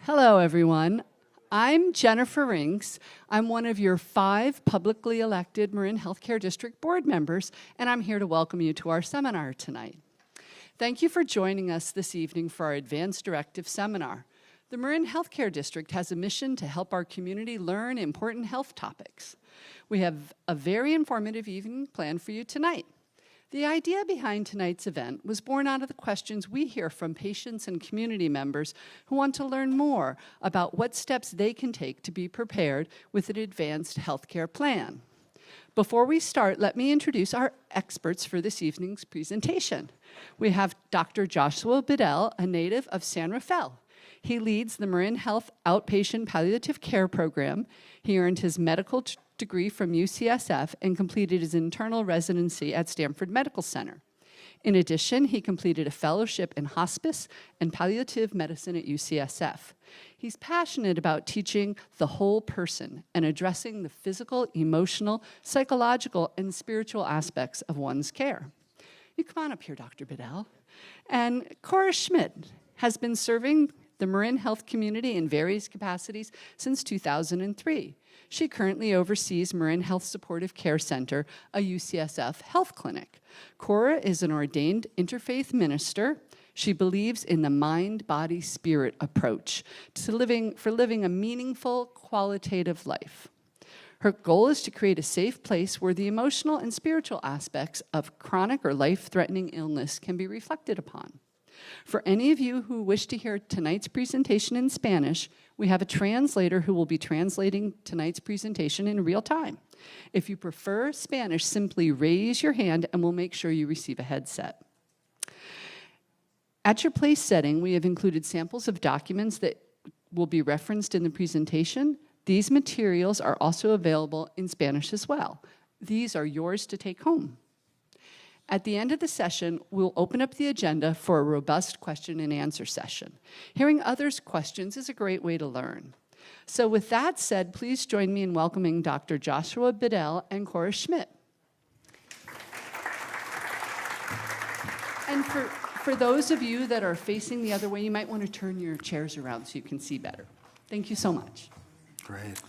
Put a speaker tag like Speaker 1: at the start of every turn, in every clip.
Speaker 1: Hello, everyone. I'm Jennifer Rinks. I'm one of your 5 publicly elected Marin Healthcare District board members, and I'm here to welcome you to our seminar tonight. Thank you for joining us this evening for our Advanced Directive Seminar. The Marin Healthcare District has a mission to help our community learn important health topics. We have a very informative evening planned for you tonight. The idea behind tonight's event was born out of the questions we hear from patients and community members who want to learn more about what steps they can take to be prepared with an advanced healthcare plan. Before we start, let me introduce our experts for this evening's presentation. We have Dr. Joshua Biddle, a native of San Rafael. He leads the MarinHealth Outpatient Palliative Care Program. He earned his medical degree from UCSF and completed his internal residency at Stanford Medical Center. In addition, he completed a fellowship in hospice and palliative medicine at UCSF. He's passionate about teaching the whole person and addressing the physical, emotional, psychological, and spiritual aspects of one's care. You come on up here, Dr. Biddle. And Kora Schmid has been serving the Marin Health community in various capacities since 2003. She currently oversees Marin Health Supportive Care Center, a UCSF health clinic. Kora is an ordained interfaith minister. She believes in the mind-body-spirit approach to living a meaningful, qualitative life. Her goal is to create a safe place where the emotional and spiritual aspects of chronic or life-threatening illness can be reflected upon. For any of you who wish to hear tonight's presentation in Spanish, we have a translator who will be translating tonight's presentation in real time. If you prefer Spanish, simply raise your hand and we'll make sure you receive a headset. At your place setting, we have included samples of documents that will be referenced in the presentation. These materials are also available in Spanish as well. These are yours to take home. At the end of the session, we'll open up the agenda for a robust question and answer session. Hearing others' questions is a great way to learn. So with that said, please join me in welcoming Dr. Joshua Biddle and Kora Schmid. And for those of you that are facing the other way, you might want to turn your chairs around so you can see better. Thank you so much.
Speaker 2: Great.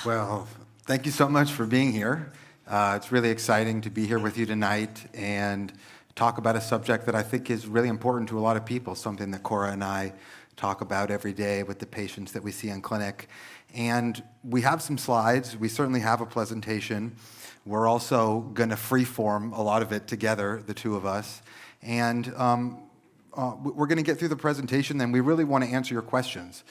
Speaker 2: Well, thank you so much for being here. It's really exciting to be here with you tonight and talk about a subject that I think is really important to a lot of people, something that Kora and I talk about every day with the patients that we see in clinic. And we have some slides. We certainly have a presentation. We're also going to freeform a lot of it together, the two of us. And we're going to get through the presentation, then we really want to answer your questions.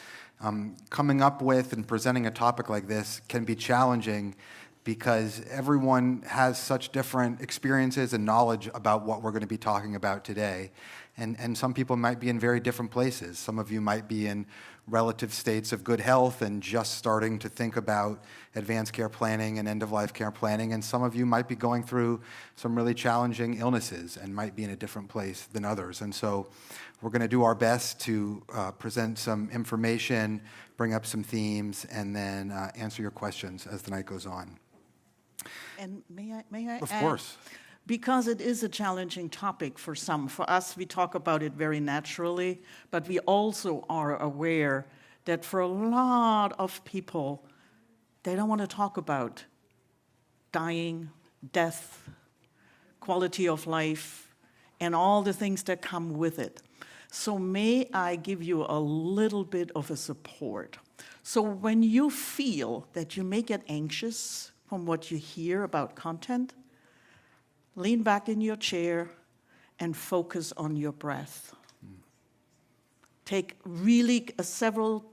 Speaker 2: Coming up with and presenting a topic like this can be challenging because everyone has such different experiences and knowledge about what we're going to be talking about today. And some people might be in very different places. Some of you might be in relative states of good health and just starting to think about advanced care planning and end-of-life care planning. And some of you might be going through some really challenging illnesses and might be in a different place than others. And so we're going to do our best to present some information, bring up some themes, and then answer your questions as the night goes on.
Speaker 3: And may I
Speaker 2: Of
Speaker 3: add,
Speaker 2: course.
Speaker 3: because it is a challenging topic for some. For us, we talk about it very naturally, but we also are aware that for a lot of people, they don't want to talk about dying, death, quality of life, and all the things that come with it. So may I give you a little bit of a support. So when you feel that you may get anxious from what you hear about content, lean back in your chair and focus on your breath. Take really several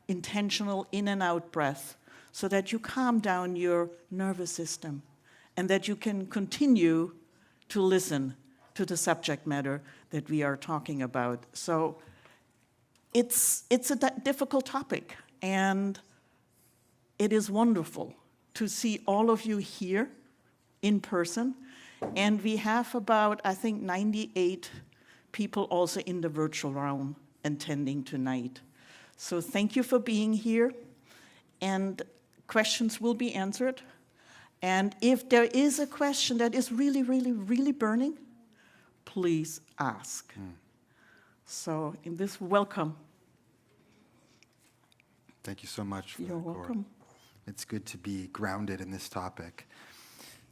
Speaker 3: intentional in and out breaths so that you calm down your nervous system and that you can continue to listen to the subject matter that we are talking about. So it's a difficult topic, and it is wonderful to see all of you here in person. And we have about, I think, 98 people also in the virtual realm attending tonight. So thank you for being here. And questions will be answered. And if there is a question that is really, really, really burning, please ask. So in this, welcome.
Speaker 2: Thank you so much for
Speaker 3: You're
Speaker 2: that, Kora.
Speaker 3: welcome.
Speaker 2: It's good to be grounded in this topic.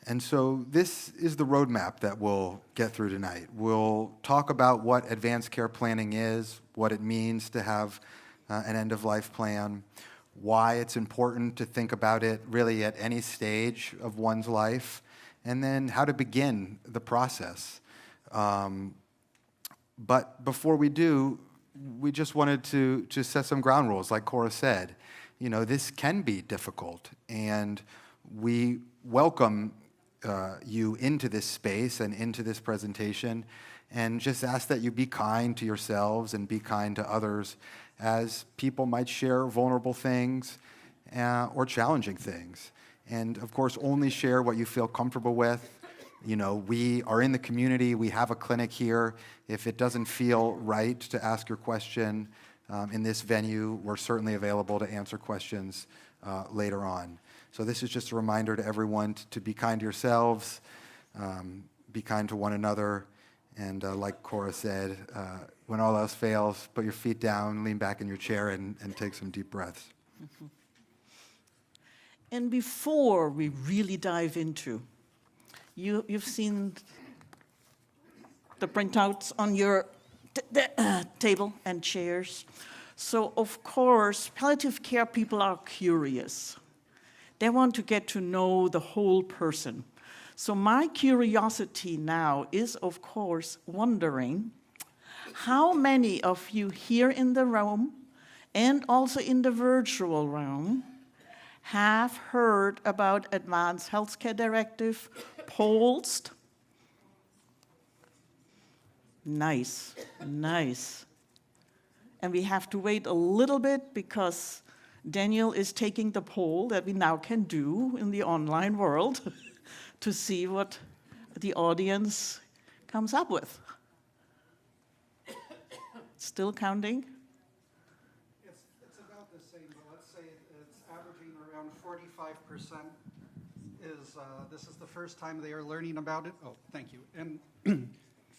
Speaker 2: And so this is the roadmap that we'll get through tonight. We'll talk about what advanced care planning is, what it means to have an end-of-life plan, why it's important to think about it really at any stage of one's life, and then how to begin the process. But before we do, we just wanted to set some ground rules, like Kora said. You know, this can be difficult, and we welcome you into this space and into this presentation, and just ask that you be kind to yourselves and be kind to others as people might share vulnerable things or challenging things. And of course, only share what you feel comfortable with. You know, we are in the community, we have a clinic here. If it doesn't feel right to ask your question in this venue, we're certainly available to answer questions later on. So this is just a reminder to everyone to be kind to yourselves, be kind to one another, and like Kora said, when all else fails, put your feet down, lean back in your chair, and take some deep breaths.
Speaker 3: Mm-hmm. And before we really dive into, you've seen the printouts on your table and chairs. So of course, palliative care people are curious. They want to get to know the whole person. So my curiosity now is, of course, wondering how many of you here in the room and also in the virtual room have heard about Advanced Healthcare Directive, POLST? Nice, nice. And we have to wait a little bit because Daniel is taking the poll that we now can do in the online world to see what the audience comes up with. Still counting?
Speaker 4: It's about the same, but let's say it's averaging around 45% this is the first time they are learning about it. Oh, thank you. And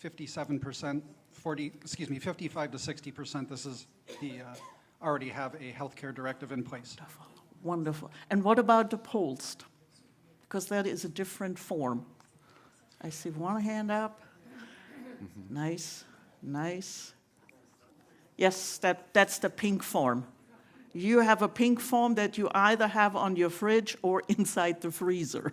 Speaker 4: 57%, 55 to 60%, this is already have a healthcare directive in place.
Speaker 3: Wonderful. And what about the POLST? Because that is a different form. I see one hand up. Mm-hmm. Nice, nice. Yes, that's the pink form. You have a pink form that you either have on your fridge or inside the freezer.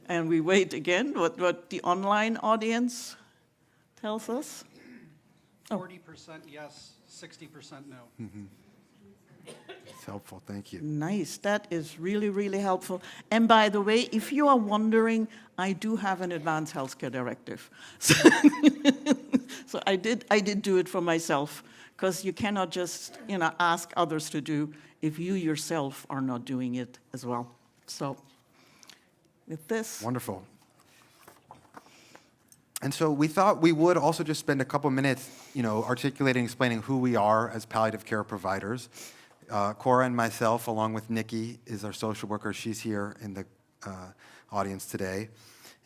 Speaker 3: And we wait again, what the online audience tells us.
Speaker 4: 40% yes, 60% no.
Speaker 2: Mm-hmm. It's helpful, thank you.
Speaker 3: Nice, that is really, really helpful. And by the way, if you are wondering, I do have an advanced healthcare directive. So I did do it for myself, because you cannot just, ask others to do if you yourself are not doing it as well. So with this.
Speaker 2: Wonderful. And so we thought we would also just spend a couple minutes, articulating, explaining who we are as palliative care providers. Kora and myself, along with Nikki, is our social worker. She's here in the audience today,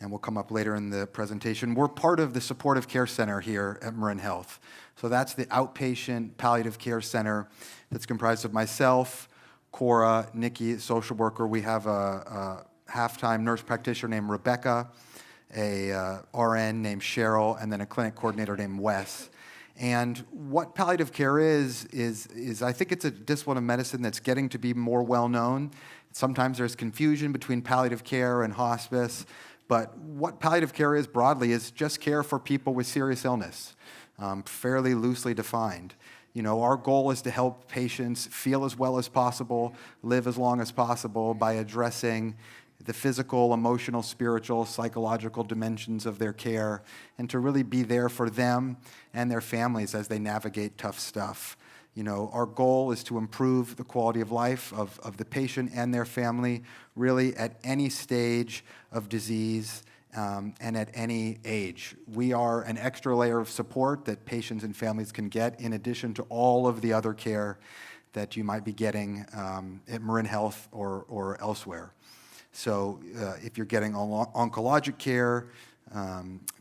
Speaker 2: and will come up later in the presentation. We're part of the supportive care center here at Marin Health. So that's the Outpatient Palliative Care Center that's comprised of myself, Kora, Nikki, social worker. We have a half-time nurse practitioner named Rebecca, a RN named Cheryl, and then a clinic coordinator named Wes. And what palliative care is I think it's a discipline of medicine that's getting to be more well-known. Sometimes there's confusion between palliative care and hospice, but what palliative care is broadly is just care for people with serious illness, fairly loosely defined. Our goal is to help patients feel as well as possible, live as long as possible by addressing the physical, emotional, spiritual, psychological dimensions of their care, and to really be there for them and their families as they navigate tough stuff. Our goal is to improve the quality of life of the patient and their family, really at any stage of disease and at any age. We are an extra layer of support that patients and families can get in addition to all of the other care that you might be getting at Marin Health or elsewhere. So if you're getting oncologic care,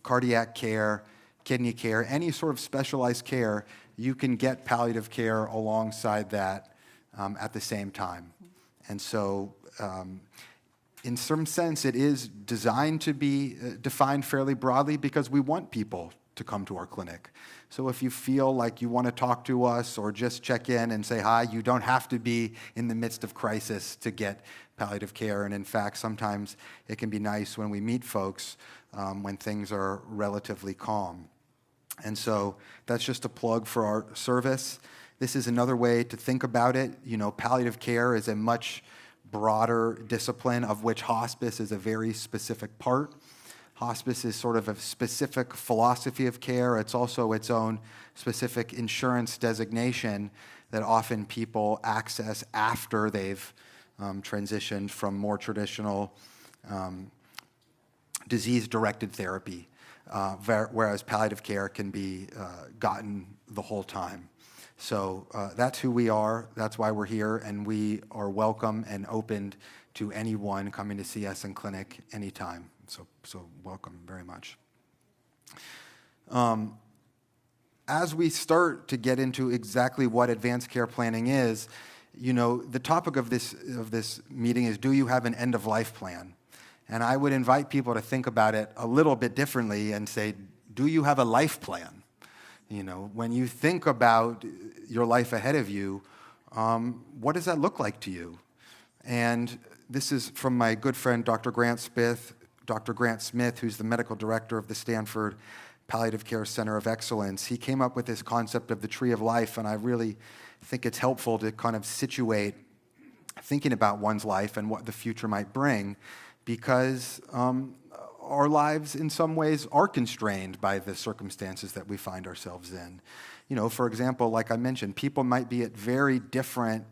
Speaker 2: cardiac care, kidney care, any sort of specialized care, you can get palliative care alongside that at the same time. And so in some sense, it is designed to be defined fairly broadly because we want people to come to our clinic. So if you feel like you want to talk to us or just check in and say hi, you don't have to be in the midst of crisis to get palliative care. And in fact, sometimes it can be nice when we meet folks when things are relatively calm. And so that's just a plug for our service. This is another way to think about it. You know, palliative care is a much broader discipline of which hospice is a very specific part. Hospice is sort of a specific philosophy of care. It's also its own specific insurance designation that often people access after they've transitioned from more traditional disease-directed therapy, whereas palliative care can be gotten the whole time. So that's who we are, that's why we're here, and we are welcome and open to anyone coming to see us in clinic anytime. So welcome very much. As we start to get into exactly what advanced care planning is, you know, the topic of this meeting is, do you have an end-of-life plan? And I would invite people to think about it a little bit differently and say, do you have a life plan? You know, when you think about your life ahead of you, what does that look like to you? And this is from my good friend, Dr. Grant Smith, who's the medical director of the Stanford Palliative Care Center of Excellence. He came up with this concept of the tree of life, and I really think it's helpful to kind of situate thinking about one's life and what the future might bring, because our lives in some ways are constrained by the circumstances that we find ourselves in. You know, for example, like I mentioned, people might be at very different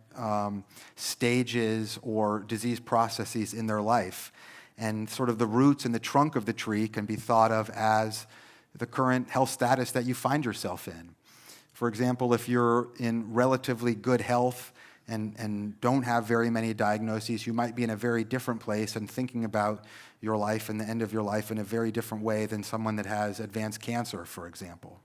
Speaker 2: stages or disease processes in their life. And sort of the roots and the trunk of the tree can be thought of as the current health status that you find yourself in. For example, if you're in relatively good health and don't have very many diagnoses, you might be in a very different place and thinking about your life and the end of your life in a very different way than someone that has advanced cancer, for example.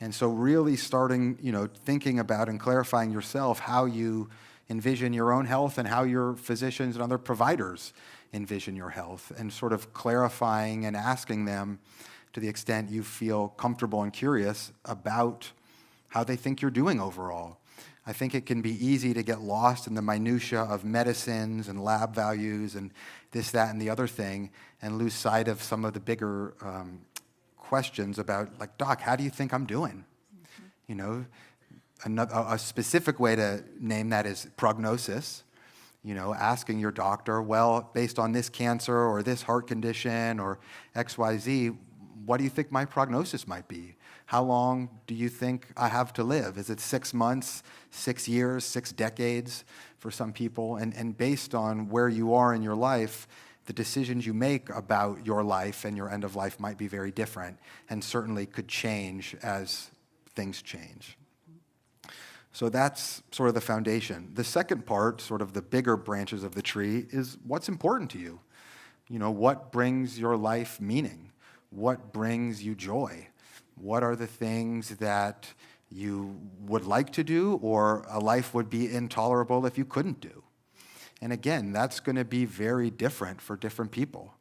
Speaker 2: And so really starting, you know, thinking about and clarifying yourself how you envision your own health and how your physicians and other providers envision your health, and sort of clarifying and asking them, to the extent you feel comfortable and curious, about how they think you're doing overall. I think it can be easy to get lost in the minutia of medicines and lab values and this, that, and the other thing, and lose sight of some of the bigger questions about, like, doc, how do you think I'm doing? Mm-hmm. You know, a specific way to name that is prognosis. You know, asking your doctor, well, based on this cancer or this heart condition or XYZ, what do you think my prognosis might be? How long do you think I have to live? Is it 6 months, 6 years, 6 decades for some people? And based on where you are in your life, the decisions you make about your life and your end of life might be very different, and certainly could change as things change. So that's sort of the foundation. The second part, sort of the bigger branches of the tree, is what's important to you. You know, what brings your life meaning? What brings you joy? What are the things that you would like to do, or a life would be intolerable if you couldn't do? And again, that's going to be very different for different people.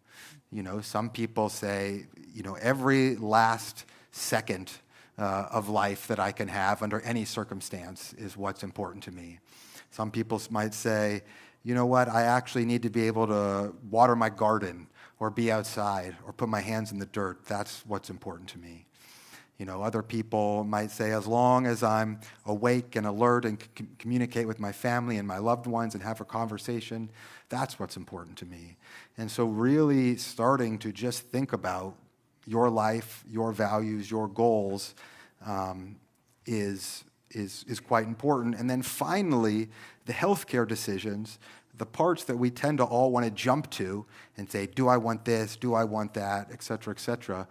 Speaker 2: You know, some people say, you know, every last second of life that I can have under any circumstance is what's important to me. Some people might say, you know what, I actually need to be able to water my garden or be outside or put my hands in the dirt. That's what's important to me. You know, other people might say, as long as I'm awake and alert and communicate with my family and my loved ones and have a conversation, that's what's important to me. And so really starting to just think about your life, your values, your goals is quite important. And then finally, the healthcare decisions, the parts that we tend to all want to jump to and say, do I want this, do I want that, et cetera,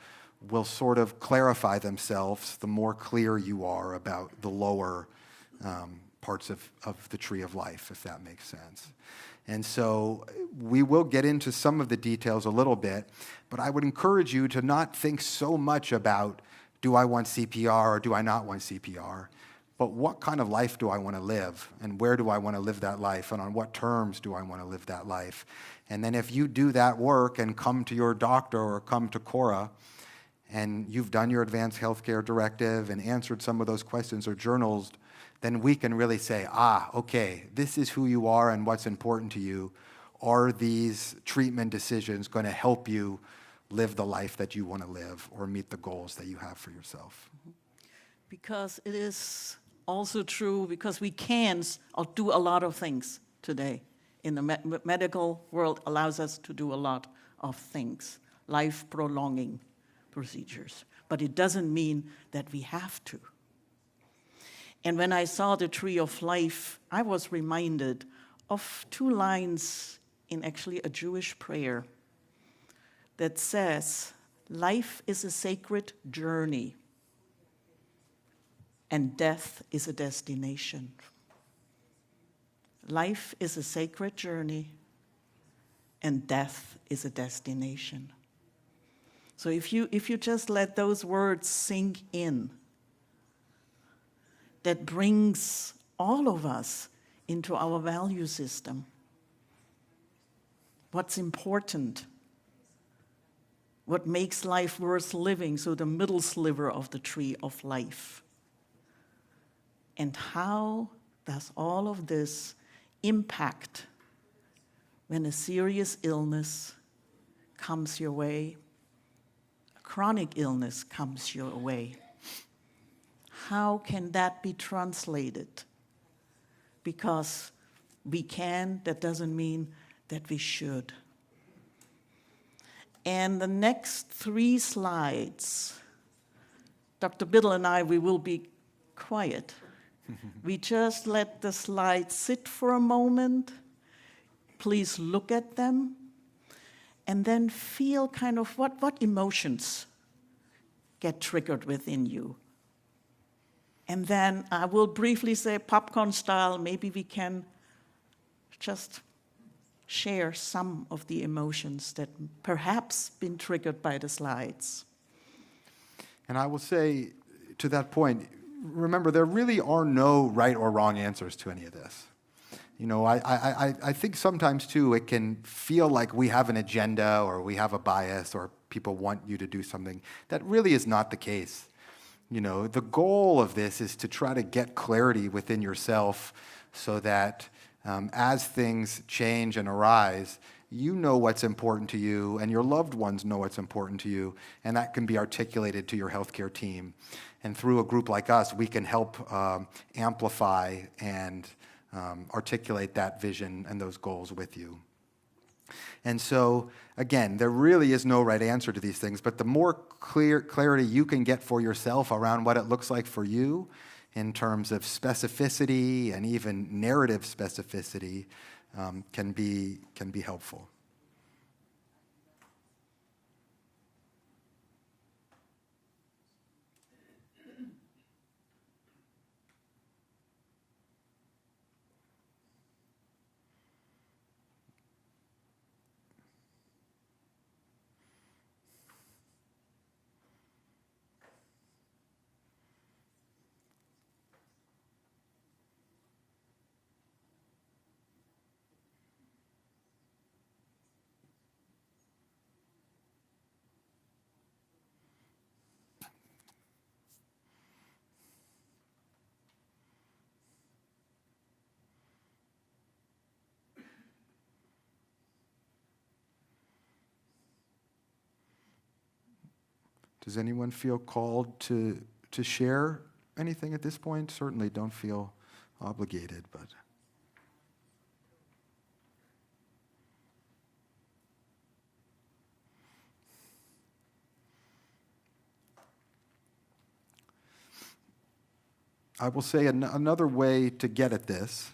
Speaker 2: will sort of clarify themselves the more clear you are about the lower parts of the tree of life, if that makes sense. And so we will get into some of the details a little bit, but I would encourage you to not think so much about do I want CPR or do I not want CPR? But what kind of life do I want to live? And where do I want to live that life? And on what terms do I want to live that life? And then if you do that work and come to your doctor or come to Kora, and you've done your advanced healthcare directive and answered some of those questions or journals, then we can really say, okay, this is who you are and what's important to you. Are these treatment decisions going to help you live the life that you want to live or meet the goals that you have for yourself?
Speaker 3: Because it is also true, because we can do a lot of things today. In the medical world allows us to do a lot of things, life-prolonging procedures. But it doesn't mean that we have to. And when I saw the Tree of Life, I was reminded of 2 lines in actually a Jewish prayer that says, life is a sacred journey, and death is a destination. Life is a sacred journey, and death is a destination. So if you just let those words sink in, that brings all of us into our value system. What's important? What makes life worth living? So the middle sliver of the Tree of Life. And how does all of this impact when a serious illness comes your way, a chronic illness comes your way? How can that be translated? Because we can, that doesn't mean that we should. And the next 3 slides, Dr. Biddle and I, we will be quiet. We just let the slides sit for a moment. Please look at them. And then feel kind of what emotions get triggered within you. And then I will briefly say, popcorn style, maybe we can just share some of the emotions that perhaps been triggered by the slides.
Speaker 2: And I will say, to that point, remember, there really are no right or wrong answers to any of this. You know, I think sometimes, too, it can feel like we have an agenda or we have a bias or people want you to do something. That really is not the case. You know, the goal of this is to try to get clarity within yourself so that as things change and arise, you know what's important to you and your loved ones know what's important to you, and that can be articulated to your healthcare team. And through a group like us, we can help amplify and articulate that vision and those goals with you. And so, again, there really is no right answer to these things, but the more clarity you can get for yourself around what it looks like for you in terms of specificity and even narrative specificity can be helpful. Does anyone feel called to share anything at this point? Certainly don't feel obligated, but... I will say another way to get at this,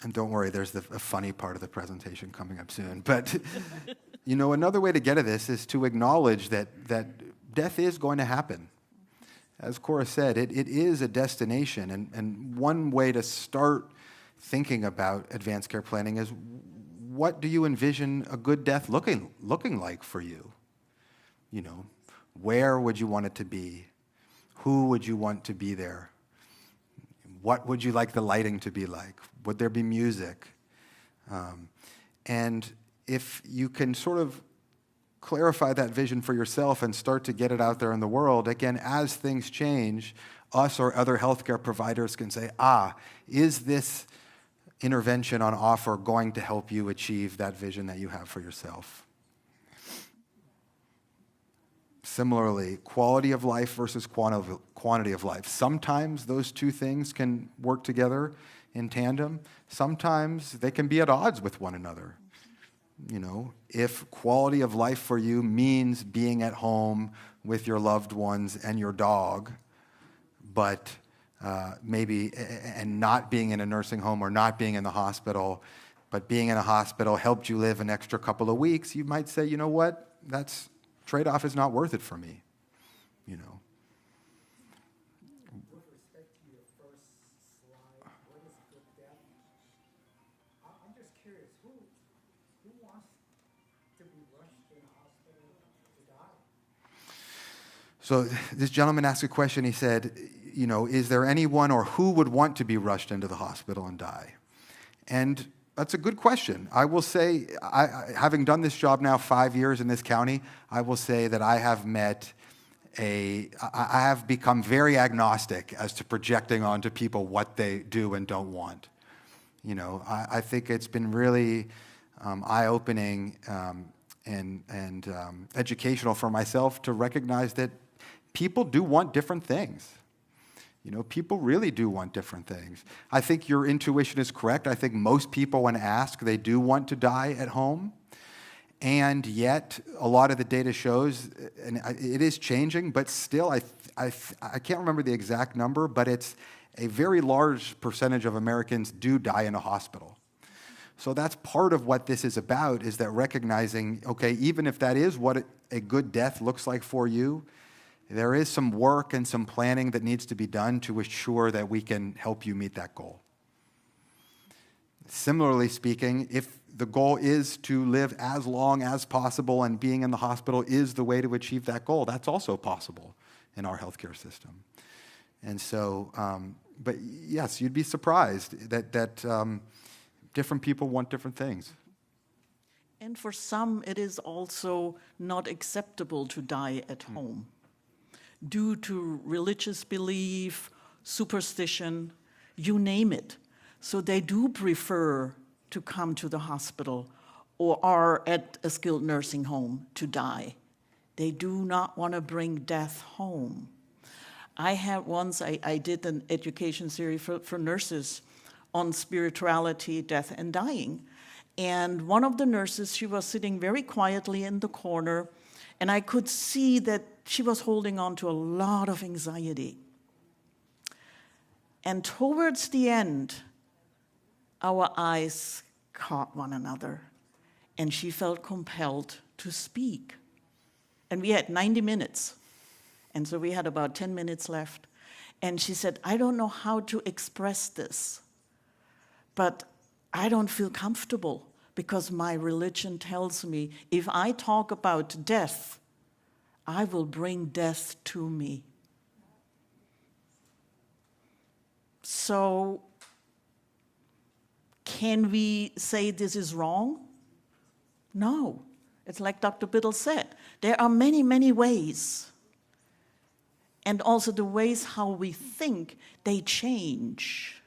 Speaker 2: and don't worry, there's a funny part of the presentation coming up soon, but you know, another way to get at this is to acknowledge that death is going to happen. As Kora said, it is a destination, and one way to start thinking about advanced care planning is, what do you envision a good death looking like for you? You know, Where would you want it to be? Who would you want to be there? What would you like the lighting to be like? Would there be music? And if you can sort of clarify that vision for yourself and start to get it out there in the world, again, as things change, us or other healthcare providers can say, is this intervention on offer going to help you achieve that vision that you have for yourself? Similarly, quality of life versus quantity of life. Sometimes those two things can work together in tandem. Sometimes they can be at odds with one another. You know, if quality of life for you means being at home with your loved ones and your dog, but maybe, and not being in a nursing home or not being in the hospital, but being in a hospital helped you live an extra couple of weeks, you might say, you know what, that's trade-off is not worth it for me, you know.
Speaker 5: With respect to your first slide, what is good death? I'm just curious, who wants to be rushed in a hospital to die?
Speaker 2: So this gentleman asked a question. He said, you know, is there anyone or who would want to be rushed into the hospital and die? And that's a good question. I will say, having done this job now 5 years in this county, I will say that I have become very agnostic as to projecting onto people what they do and don't want. You know, I think it's been really eye-opening and educational for myself to recognize that people do want different things. You know, people really do want different things. I think your intuition is correct. I think most people, when asked, they do want to die at home. And yet, a lot of the data shows, and it is changing, but still, I can't remember the exact number, but it's a very large percentage of Americans do die in a hospital. So that's part of what this is about, is that recognizing, okay, even if that is what a good death looks like for you, there is some work and some planning that needs to be done to assure that we can help you meet that goal. Similarly speaking, if the goal is to live as long as possible and being in the hospital is the way to achieve that goal, that's also possible in our healthcare system. And so, but yes, you'd be surprised that different people want different things.
Speaker 3: And for some, it is also not acceptable to die at home due to religious belief, superstition, you name it. So they do prefer to come to the hospital or are at a skilled nursing home to die. They do not want to bring death home. I did an education series for nurses on spirituality, death, and dying. And one of the nurses, she was sitting very quietly in the corner, and I could see that she was holding on to a lot of anxiety. And towards the end, our eyes caught one another, and she felt compelled to speak. And we had 90 minutes, and so we had about 10 minutes left. And she said, I don't know how to express this, but I don't feel comfortable because my religion tells me if I talk about death, I will bring death to me. So, can we say this is wrong? No. It's like Dr. Biddle said. There are many, many ways. And also the ways how we think, they change.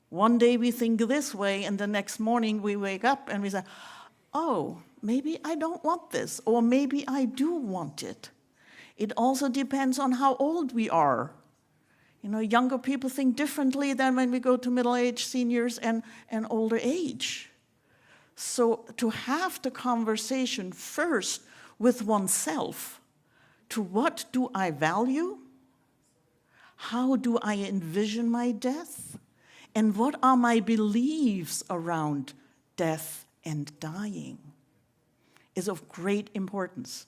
Speaker 3: One day we think this way, and the next morning we wake up and we say, oh, maybe I don't want this, or maybe I do want it. It also depends on how old we are. You know, younger people think differently than when we go to middle-aged seniors and older age. So to have the conversation first with oneself, to what do I value? How do I envision my death? And what are my beliefs around death and dying? Is of great importance.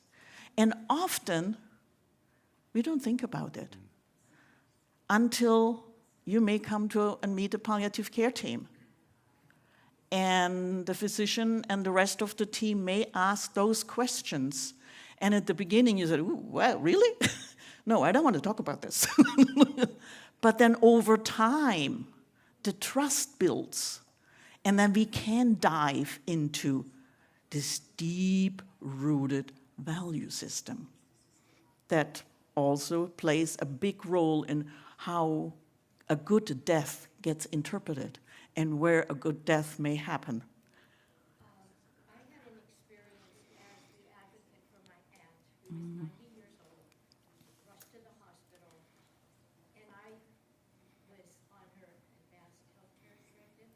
Speaker 3: And often, we don't think about it until you may come to and meet a palliative care team. And the physician and the rest of the team may ask those questions. And at the beginning you said, ooh, well, really? No, I don't want to talk about this. But then over time, the trust builds. And then we can dive into this deep-rooted value system that also plays a big role in how a good death gets interpreted and where a good death may happen.
Speaker 6: I had an experience as the advocate for my aunt, who was 90 years old, rushed to the hospital, and I was on her advanced healthcare directive,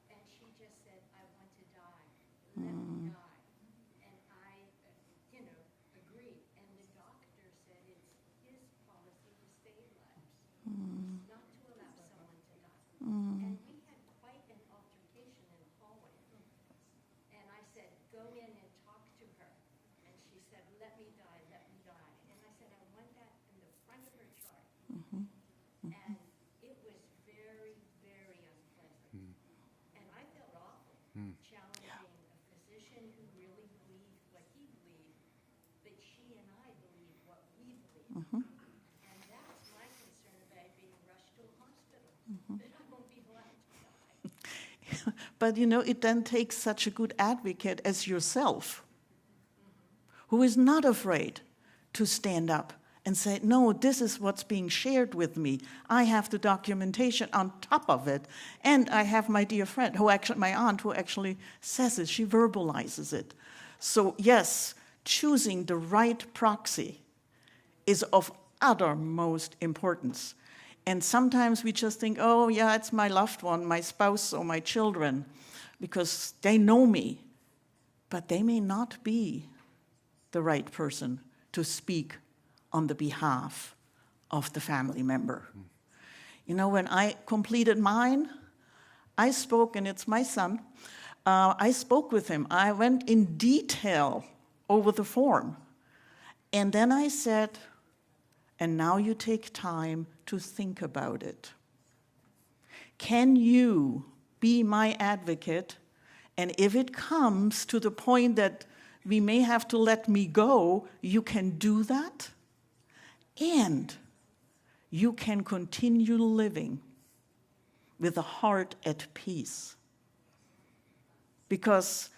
Speaker 6: and she just said, I want to die. Let me die. And I, agreed. And the doctor said it's his policy to save lives, not to allow someone to die. And we had quite an altercation in the hallway. And I said, go in and talk to her. And she said, let me die, let me die. And I said, I want that in the front of her chart. And it was very, very unpleasant. And I felt awful, challenging a physician who really believed what he believed, but she and I believe what we believe. And that's my concern about being rushed to a hospital, that I won't be allowed to die.
Speaker 3: But it then takes such a good advocate as yourself, who is not afraid to stand up and say, no, this is what's being shared with me. I have the documentation on top of it. And I have my dear friend, my aunt, who actually says it. She verbalizes it. So yes, choosing the right proxy is of uttermost importance. And sometimes we just think, oh, yeah, it's my loved one, my spouse or my children, because they know me. But they may not be the right person to speak on the behalf of the family member. When I completed mine, I spoke, and it's my son, I spoke with him. I went in detail over the form. And then I said, and now you take time to think about it. Can you be my advocate? And if it comes to the point that we may have to let me go, you can do that? And you can continue living with a heart at peace. Because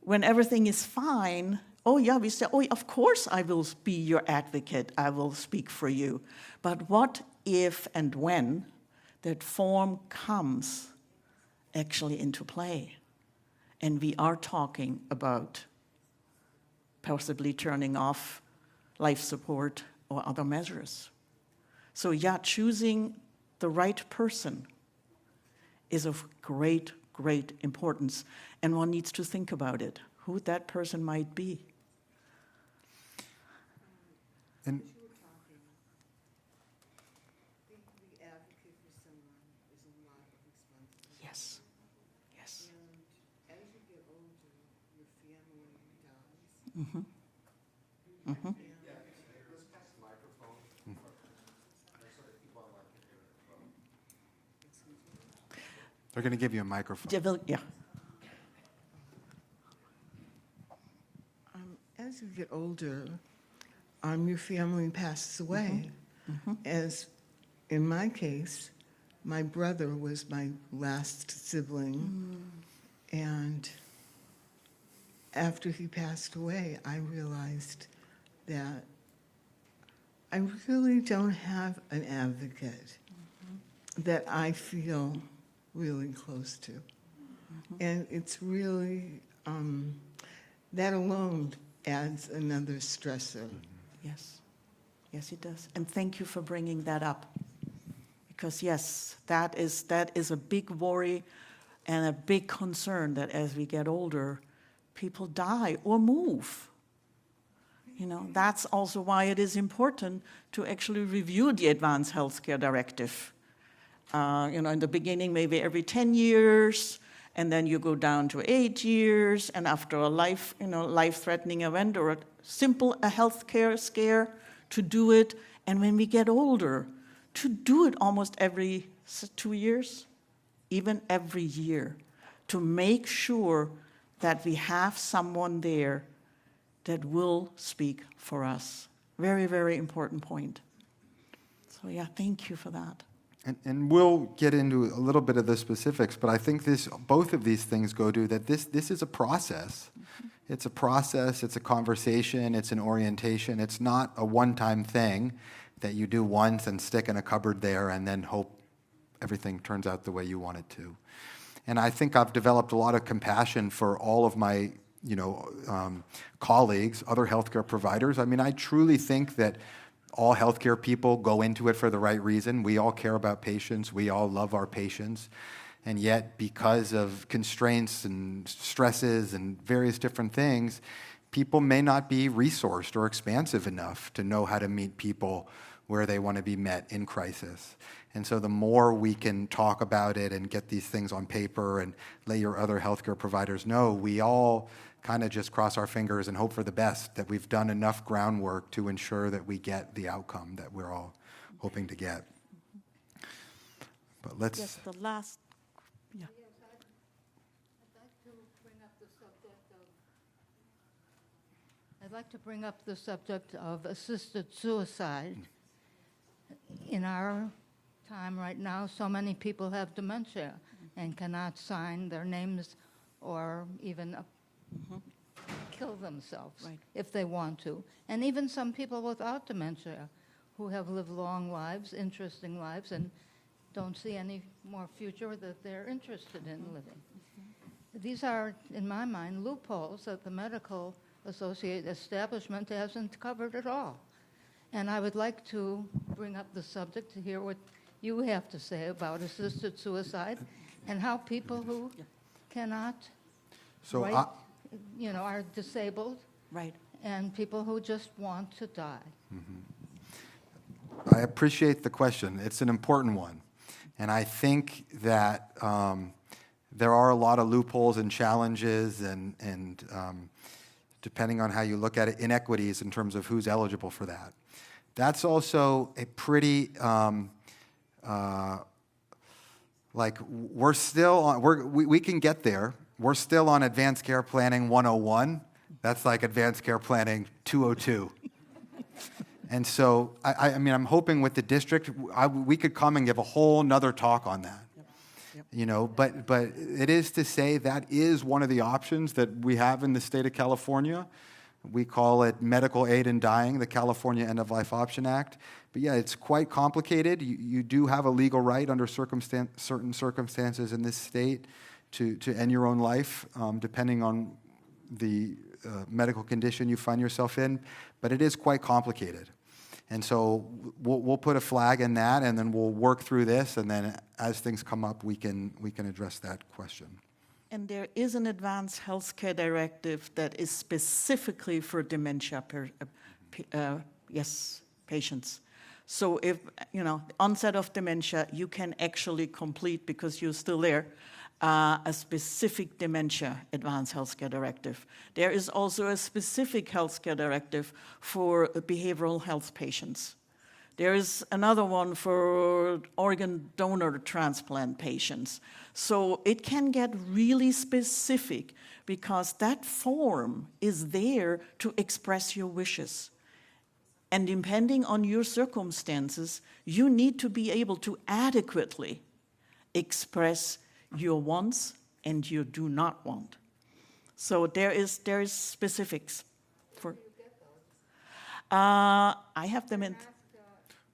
Speaker 3: when everything is fine, oh yeah, we say, oh, of course I will be your advocate, I will speak for you. But what if and when that form comes actually into play? And we are talking about possibly turning off life support or other measures. So yeah, choosing the right person is of great, great importance, and one needs to think about it, who that person might be.
Speaker 2: And
Speaker 7: The advocate for someone is a lot of responsibility.
Speaker 3: Yes, yes.
Speaker 7: And as you get older, your family dies.
Speaker 3: Mm-hmm.
Speaker 2: they're going to give you a microphone.
Speaker 3: Yeah.
Speaker 7: As you get older, your family passes away. As in my case, my brother was my last sibling, and after he passed away, I realized that I really don't have an advocate that I feel really close to. And it's really, that alone adds another stressor.
Speaker 3: Yes. Yes, it does. And thank you for bringing that up. Because yes, that is a big worry and a big concern, that as we get older, people die or move. That's also why it is important to actually review the Advanced Healthcare Directive. In the beginning, maybe every 10 years, and then you go down to 8 years, and after a life-threatening event or a healthcare scare, to do it. And when we get older, to do it almost every 2 years, even every year, to make sure that we have someone there that will speak for us. Very, very important point. So yeah, thank you for that.
Speaker 2: And we'll get into a little bit of the specifics, but I think both of these things go to that this is a process. Mm-hmm. It's a process, it's a conversation, it's an orientation. It's not a one-time thing that you do once and stick in a cupboard there and then hope everything turns out the way you want it to. And I think I've developed a lot of compassion for all of my colleagues, other healthcare providers. I mean, I truly think that all healthcare people go into it for the right reason. We all care about patients. We all love our patients. And yet, because of constraints and stresses and various different things, people may not be resourced or expansive enough to know how to meet people where they want to be met in crisis. And so the more we can talk about it and get these things on paper and let your other healthcare providers know, we all kind of just cross our fingers and hope for the best, that we've done enough groundwork to ensure that we get the outcome that we're all hoping to get. But let's...
Speaker 3: Yes, the last, yeah.
Speaker 6: Yes, I'd like to bring up the subject of assisted suicide. In our time right now, so many people have dementia and cannot sign their names or even kill themselves if they want to. And even some people without dementia who have lived long lives, interesting lives, and don't see any more future that they're interested in living. These are, in my mind, loopholes that the medical establishment hasn't covered at all. And I would like to bring up the subject to hear what you have to say about assisted suicide and how people who cannot are disabled,
Speaker 3: Right.
Speaker 2: and
Speaker 6: people who just want to die.
Speaker 2: I appreciate the question. It's an important one. And I think that there are a lot of loopholes and challenges and depending on how you look at it, inequities in terms of who's eligible for that. That's also a pretty, we're still on, we can get there. We're still on Advanced Care Planning 101. That's like Advanced Care Planning 202. And so, I mean, I'm hoping with the district, we could come and give a whole nother talk on that. But it is to say that is one of the options that we have in the state of California. We call it Medical Aid in Dying, the California End-of-Life Option Act. But yeah, it's quite complicated. You do have a legal right under certain circumstances in this state to end your own life, depending on the medical condition you find yourself in. But it is quite complicated. And so we'll put a flag in that, and then we'll work through this, and then as things come up, we can address that question.
Speaker 3: And there is an advanced healthcare directive that is specifically for dementia patients. So if, onset of dementia, you can actually complete, because you're still there, a specific dementia advanced healthcare directive. There is also a specific healthcare directive for behavioral health patients. There is another one for organ donor transplant patients. So it can get really specific because that form is there to express your wishes. And depending on your circumstances, you need to be able to adequately express your wants and your do not want. So there is specifics for. I have them in.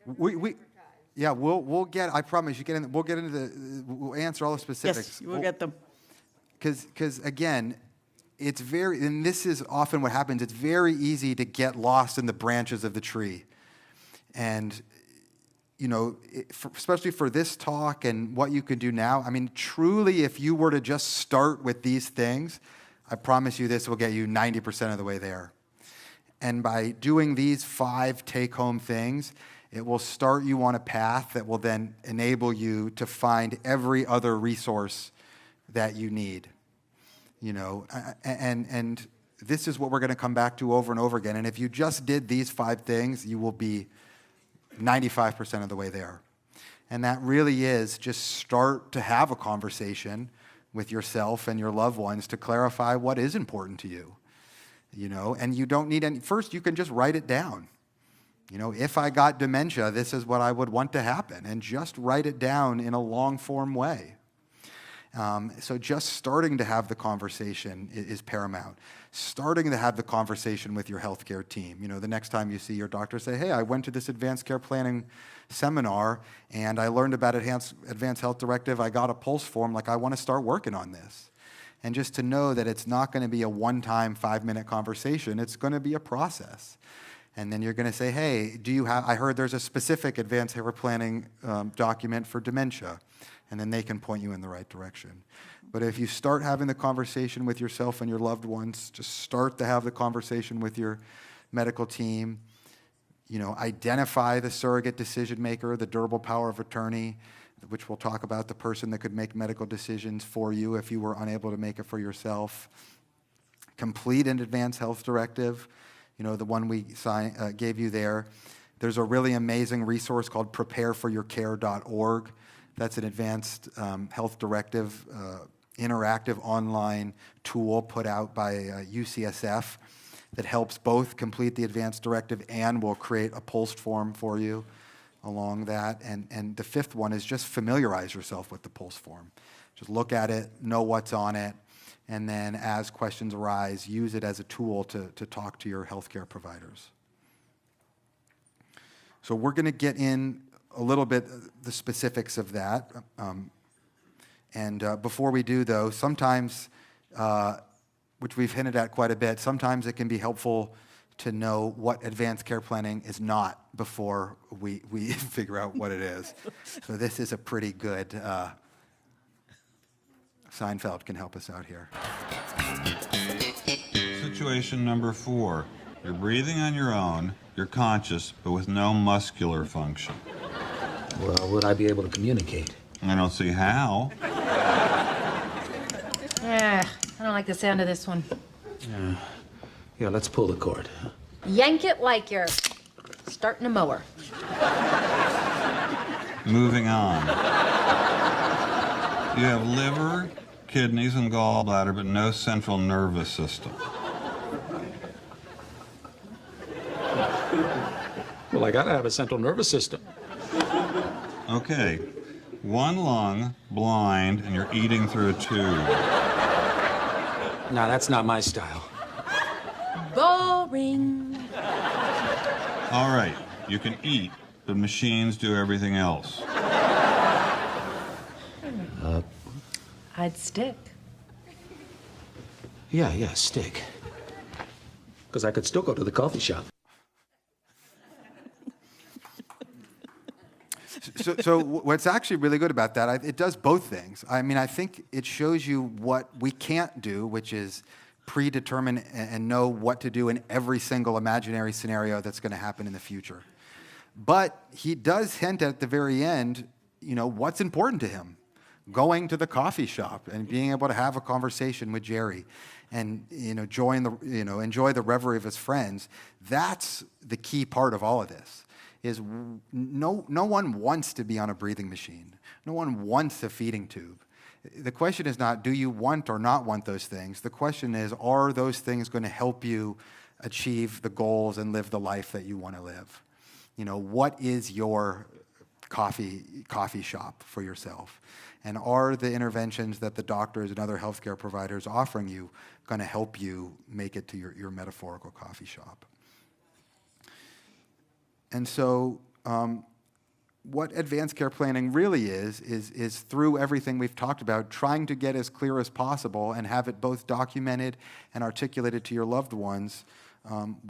Speaker 2: We'll get. I promise you. We'll answer all the specifics.
Speaker 3: Yes, we'll get them.
Speaker 2: Because again, it's and this is often what happens. It's very easy to get lost in the branches of the tree, and especially for this talk and what you can do now. I mean, truly, if you were to just start with these things, I promise you this will get you 90% of the way there. And by doing these 5 take-home things, it will start you on a path that will then enable you to find every other resource that you need. And this is what we're going to come back to over and over again. And if you just did these 5 things, you will be 95% of the way there. And that really is just start to have a conversation with yourself and your loved ones to clarify what is important to you. and you don't need any, first you can just write it down. If I got dementia, this is what I would want to happen, and just write it down in a long form way. So just starting to have the conversation is paramount. Starting to have the conversation with your healthcare team. The next time you see your doctor, say, hey, I went to this advanced care planning seminar and I learned about Advanced Health Directive. I got a POLST form, I want to start working on this. And just to know that it's not going to be a one-time 5-minute conversation, it's going to be a process. And then you're going to say, hey, I heard there's a specific advanced care planning document for dementia. And then they can point you in the right direction. But if you start having the conversation with yourself and your loved ones, just start to have the conversation with your medical team, identify the surrogate decision maker, the durable power of attorney, which we'll talk about, the person that could make medical decisions for you if you were unable to make it for yourself. Complete an advanced health directive, the one we gave you there. There's a really amazing resource called prepareforyourcare.org. That's an advanced health directive, interactive online tool put out by UCSF that helps both complete the advanced directive and will create a POLST form for you along that. And the fifth one is just familiarize yourself with the POLST form. Just look at it, know what's on it, and then as questions arise, use it as a tool to talk to your healthcare providers. So we're going to get in a little bit the specifics of that. Before we do, though, sometimes, which we've hinted at quite a bit, sometimes it can be helpful to know what advanced care planning is not before we figure out what it is. So this is a pretty good, Seinfeld can help us out here.
Speaker 8: Situation number 4. You're breathing on your own, you're conscious, but with no muscular function.
Speaker 9: Well, would I be able to communicate?
Speaker 8: I don't see how.
Speaker 10: I don't like the sound of this one.
Speaker 9: Yeah, let's pull the cord.
Speaker 10: Yank it like you're starting a mower.
Speaker 8: Moving on. You have liver, kidneys, and gallbladder, but no central nervous system.
Speaker 9: Well, I gotta have a central nervous system.
Speaker 8: Okay. 1 lung, blind, and you're eating through a tube.
Speaker 9: No, that's not my style.
Speaker 10: Boring.
Speaker 8: All right. You can eat, but machines do everything else.
Speaker 10: I'd stick.
Speaker 9: Yeah, stick. Because I could still go to the coffee shop.
Speaker 2: So what's actually really good about that, it does both things. I think it shows you what we can't do, which is predetermine and know what to do in every single imaginary scenario that's going to happen in the future. But he does hint at the very end, what's important to him. Going to the coffee shop and being able to have a conversation with Jerry and enjoy the reverie of his friends. That's the key part of all of this. Is no one wants to be on a breathing machine. No one wants a feeding tube. The question is not, do you want or not want those things? The question is, are those things going to help you achieve the goals and live the life that you want to live? What is your coffee shop for yourself? And are the interventions that the doctors and other healthcare providers offering you going to help you make it to your metaphorical coffee shop? And so what advanced care planning really is through everything we've talked about, trying to get as clear as possible and have it both documented and articulated to your loved ones,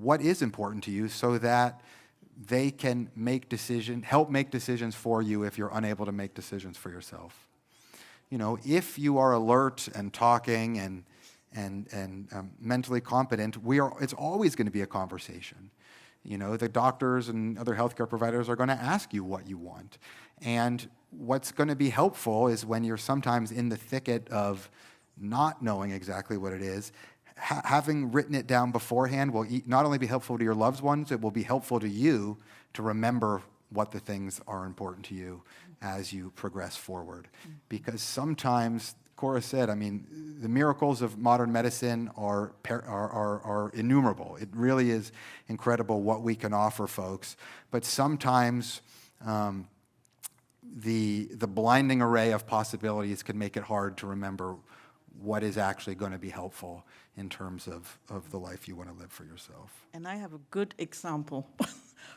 Speaker 2: what is important to you so that they can help make decisions for you if you're unable to make decisions for yourself. If you are alert and talking and mentally competent, it's always going to be a conversation. The doctors and other healthcare providers are going to ask you what you want. And what's going to be helpful is when you're sometimes in the thicket of not knowing exactly what it is, having written it down beforehand will not only be helpful to your loved ones, it will be helpful to you to remember what the things are important to you as you progress forward. Because sometimes Kora said, I mean, the miracles of modern medicine are innumerable. It really is incredible what we can offer folks. But sometimes the blinding array of possibilities can make it hard to remember what is actually going to be helpful in terms of the life you want to live for yourself.
Speaker 3: And I have a good example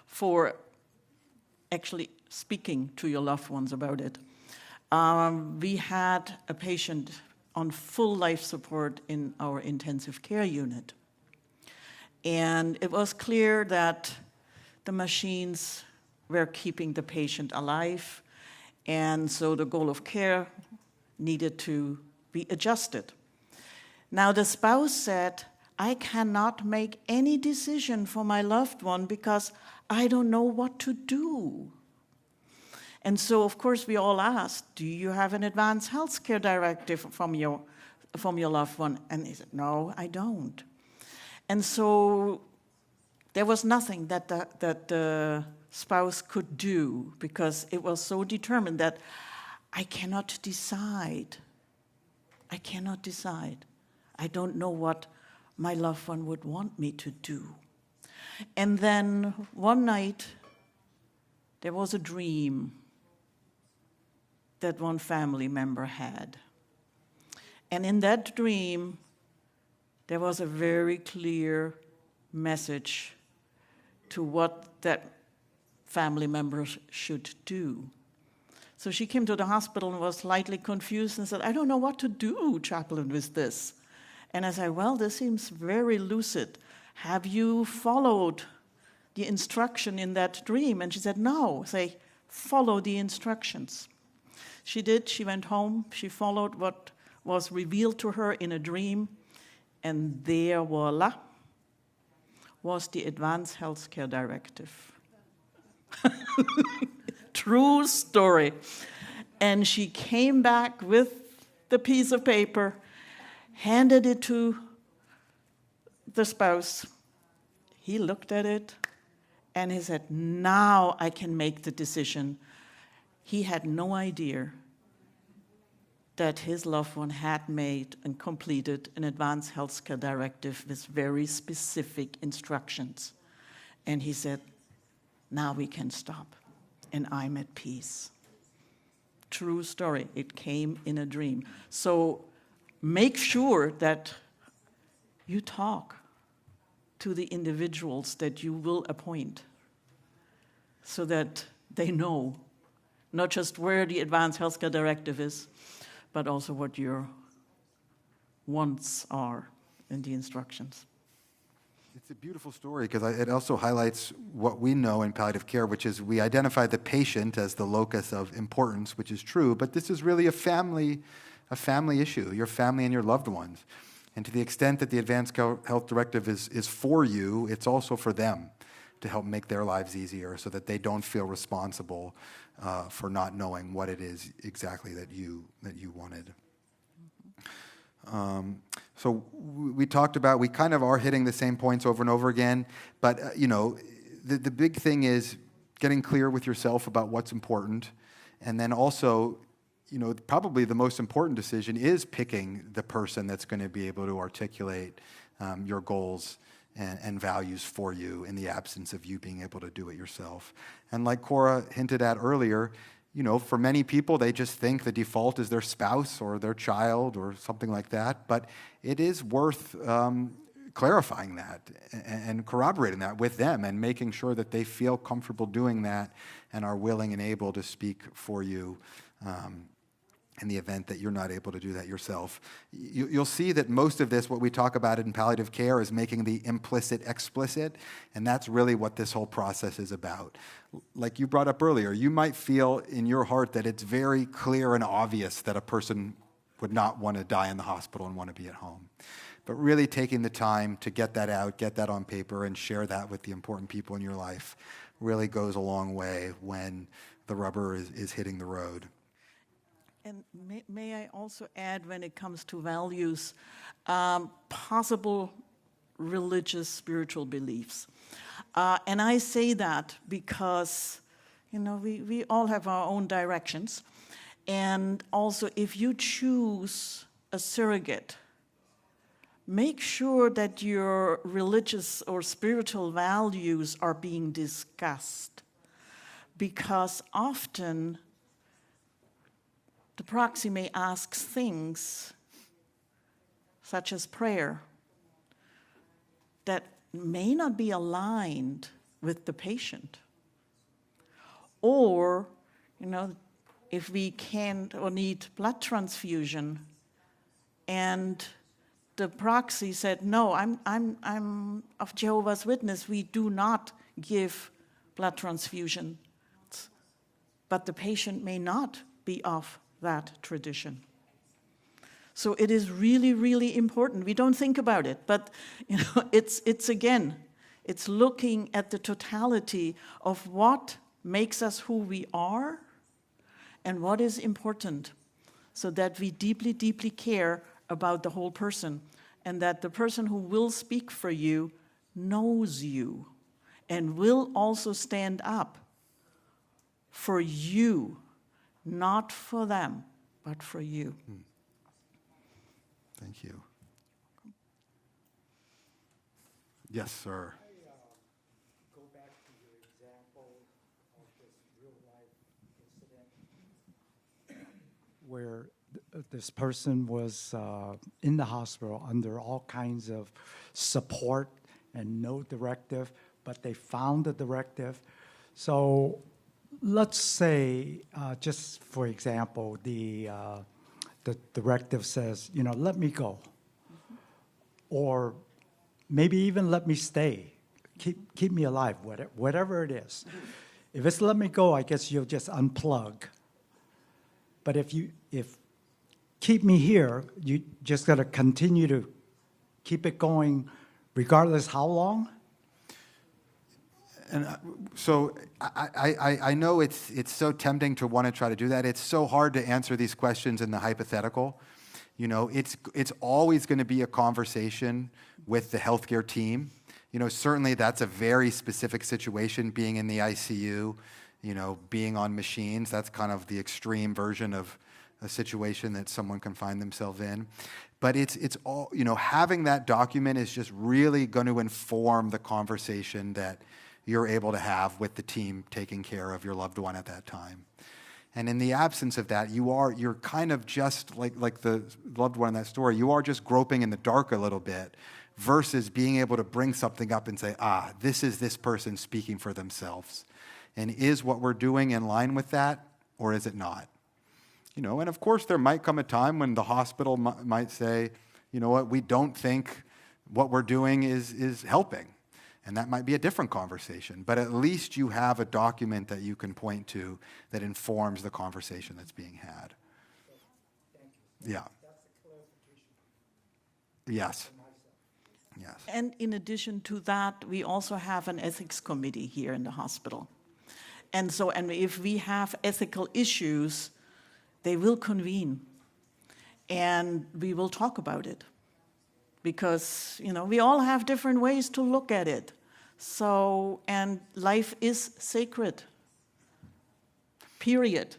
Speaker 3: for actually speaking to your loved ones about it. We had a patient on full life support in our intensive care unit. And it was clear that the machines were keeping the patient alive, and so the goal of care needed to be adjusted. Now the spouse said, I cannot make any decision for my loved one because I don't know what to do. And so, of course, we all asked, do you have an advanced healthcare directive from your loved one? And he said, no, I don't. And so there was nothing that the spouse could do because it was so determined that I cannot decide. I cannot decide. I don't know what my loved one would want me to do. And then one night, there was a dream that one family member had. And in that dream, there was a very clear message to what that family member should do. So she came to the hospital and was slightly confused and said, I don't know what to do, chaplain, with this. And I said, well, this seems very lucid. Have you followed the instruction in that dream? And she said, no. Say, follow the instructions. She did. She went home. She followed what was revealed to her in a dream. And there, voila, was the Advanced Healthcare Directive. True story. And she came back with the piece of paper, handed it to the spouse. He looked at it, and he said, now I can make the decision. He had no idea that his loved one had made and completed an advanced healthcare directive with very specific instructions. And he said, now we can stop, and I'm at peace. True story. It came in a dream. So make sure that you talk to the individuals that you will appoint so that they know not just where the advanced healthcare directive is, but also what your wants are in the instructions.
Speaker 2: It's a beautiful story because it also highlights what we know in palliative care, which is we identify the patient as the locus of importance, which is true, but this is really a family issue, your family and your loved ones. And to the extent that the Advanced Health Directive is for you, it's also for them to help make their lives easier so that they don't feel responsible for not knowing what it is exactly that you wanted. So we talked about, we kind of are hitting the same points over and over again, but the big thing is getting clear with yourself about what's important, and then also, probably the most important decision is picking the person that's going to be able to articulate your goals and values for you in the absence of you being able to do it yourself. And like Kora hinted at earlier, for many people, they just think the default is their spouse or their child or something like that. But it is worth clarifying that and corroborating that with them and making sure that they feel comfortable doing that and are willing and able to speak for you in the event that you're not able to do that yourself. You'll see that most of this, what we talk about in palliative care, is making the implicit explicit, and that's really what this whole process is about. Like you brought up earlier, you might feel in your heart that it's very clear and obvious that a person would not want to die in the hospital and want to be at home. But really taking the time to get that out, get that on paper, and share that with the important people in your life really goes a long way when the rubber is hitting the road.
Speaker 3: And may I also add, when it comes to values, possible religious, spiritual beliefs. And I say that because, we all have our own directions. And also, if you choose a surrogate, make sure that your religious or spiritual values are being discussed, because often the proxy may ask things such as prayer that may not be aligned with the patient. Or, if we can't or need blood transfusion, and the proxy said, no, I'm of Jehovah's Witness, we do not give blood transfusion. But the patient may not be of that tradition. So it is really, really important. We don't think about it, but it's looking at the totality of what makes us who we are and what is important, so that we deeply, deeply care about the whole person, and that the person who will speak for you knows you and will also stand up for you, not for them, but for you.
Speaker 2: Thank you. Yes, sir.
Speaker 5: Go back to your example of this real-life incident where this person was in the hospital under all kinds of support and no directive, but they found the directive. So let's say, just for example, the directive says, let me go. Or maybe even let me stay. Keep me alive, whatever it is. If it's let me go, I guess you'll just unplug. But if keep me here, you just got to continue to keep it going regardless how long?
Speaker 2: And so I know it's so tempting to want to try to do that. It's so hard to answer these questions in the hypothetical. It's always going to be a conversation with the healthcare team. Certainly that's a very specific situation, being in the ICU, being on machines. That's kind of the extreme version of a situation that someone can find themselves in. But it's all, having that document is just really going to inform the conversation that you're able to have with the team taking care of your loved one at that time. And in the absence of that, you're kind of just like the loved one in that story, you are just groping in the dark a little bit, versus being able to bring something up and say, this is this person speaking for themselves. And is what we're doing in line with that, or is it not? And of course there might come a time when the hospital might say, you know what, we don't think what we're doing is helping. And that might be a different conversation, but at least you have a document that you can point to that informs the conversation that's being had. Yeah. Yes. Yes.
Speaker 3: And in addition to that, we also have an ethics committee here in the hospital. And if we have ethical issues, they will convene and we will talk about it. Because, we all have different ways to look at it. So, and life is sacred, period.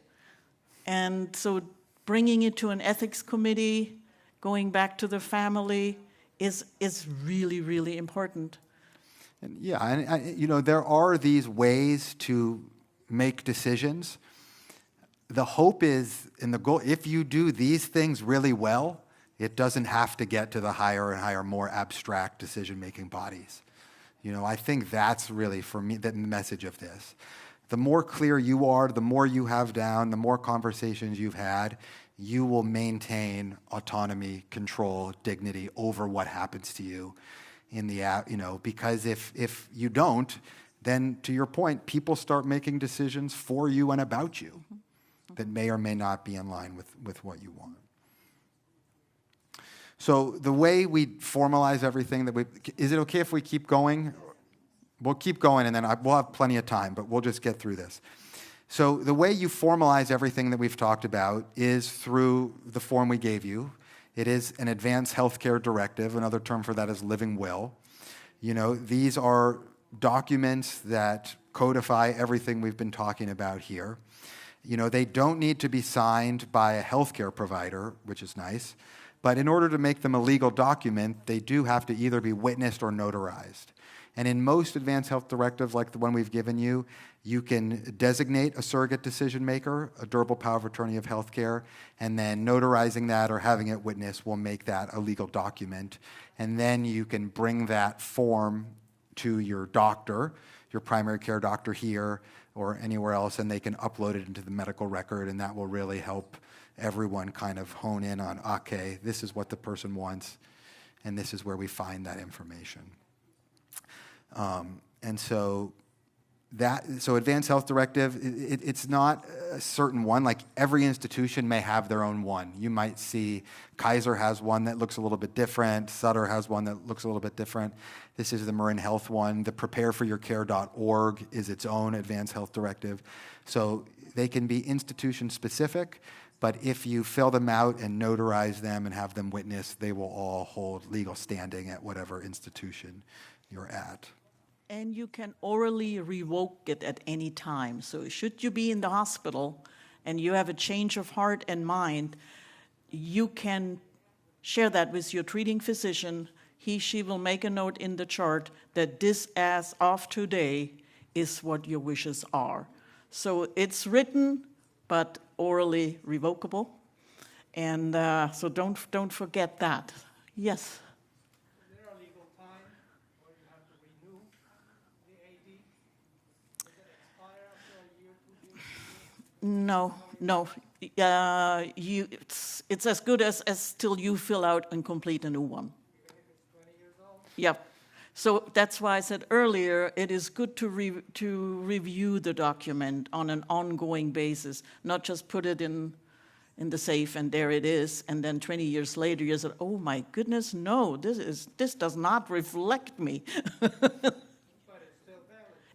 Speaker 3: And so bringing it to an ethics committee, going back to the family, is really, really important.
Speaker 2: And there are these ways to make decisions. The hope is, and the goal, if you do these things really well, it doesn't have to get to the higher and higher, more abstract decision-making bodies. I think that's really, for me, the message of this. The more clear you are, the more you have down, the more conversations you've had, you will maintain autonomy, control, dignity over what happens to you in the, because if you don't, then to your point, people start making decisions for you and about you that may or may not be in line with what you want. So the way we formalize everything is it okay if we keep going? We'll keep going, and then we'll have plenty of time, but we'll just get through this. So the way you formalize everything that we've talked about is through the form we gave you. It is an advanced healthcare directive. Another term for that is living will. These are documents that codify everything we've been talking about here. They don't need to be signed by a healthcare provider, which is nice. But in order to make them a legal document, they do have to either be witnessed or notarized. And in most advanced health directives, like the one we've given you, you can designate a surrogate decision maker, a durable power of attorney of healthcare, and then notarizing that or having it witnessed will make that a legal document. And then you can bring that form to your doctor, your primary care doctor here or anywhere else, and they can upload it into the medical record, and that will really help everyone kind of hone in on, okay, this is what the person wants, and this is where we find that information. And so Advanced Health Directive, it's not a certain one. Like every institution may have their own one. You might see Kaiser has one that looks a little bit different. Sutter has one that looks a little bit different. This is the Marin Health one. The prepareforyourcare.org is its own Advanced Health Directive. So they can be institution specific, but if you fill them out and notarize them and have them witnessed, they will all hold legal standing at whatever institution you're at.
Speaker 3: And you can orally revoke it at any time. So should you be in the hospital and you have a change of heart and mind, you can share that with your treating physician. She will make a note in the chart that this, as of today, is what your wishes are. So it's written, but orally revocable. And so don't forget that. Yes? No. It's as good as till you fill out and complete a new one. Yep. So that's why I said earlier, it is good to review the document on an ongoing basis, not just put it in the safe and there it is, and then 20 years later you said, oh my goodness, no, this does not reflect me. But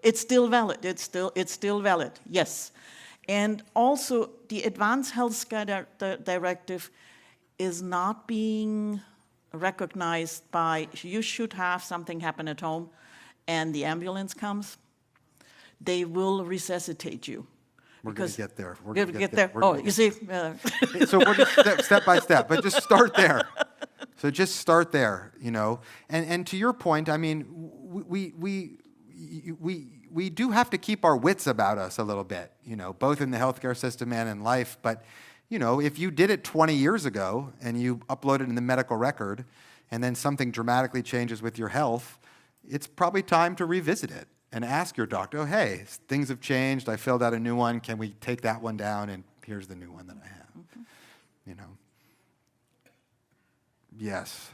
Speaker 3: it's still valid. It's still valid. Yes. And also, the Advanced Health Directive is not being recognized by, you should have something happen at home, and the ambulance comes, they will resuscitate you.
Speaker 2: We're going to get there.
Speaker 3: We're going to get there. Oh, you see.
Speaker 2: So we're just step by step, but just start there. So just start there, And to your point, I mean, we do have to keep our wits about us a little bit, both in the healthcare system and in life. But, if you did it 20 years ago and you upload it in the medical record and then something dramatically changes with your health, it's probably time to revisit it and ask your doctor, oh, hey, things have changed. I filled out a new one. Can we take that one down? And here's the new one that I have, Yes.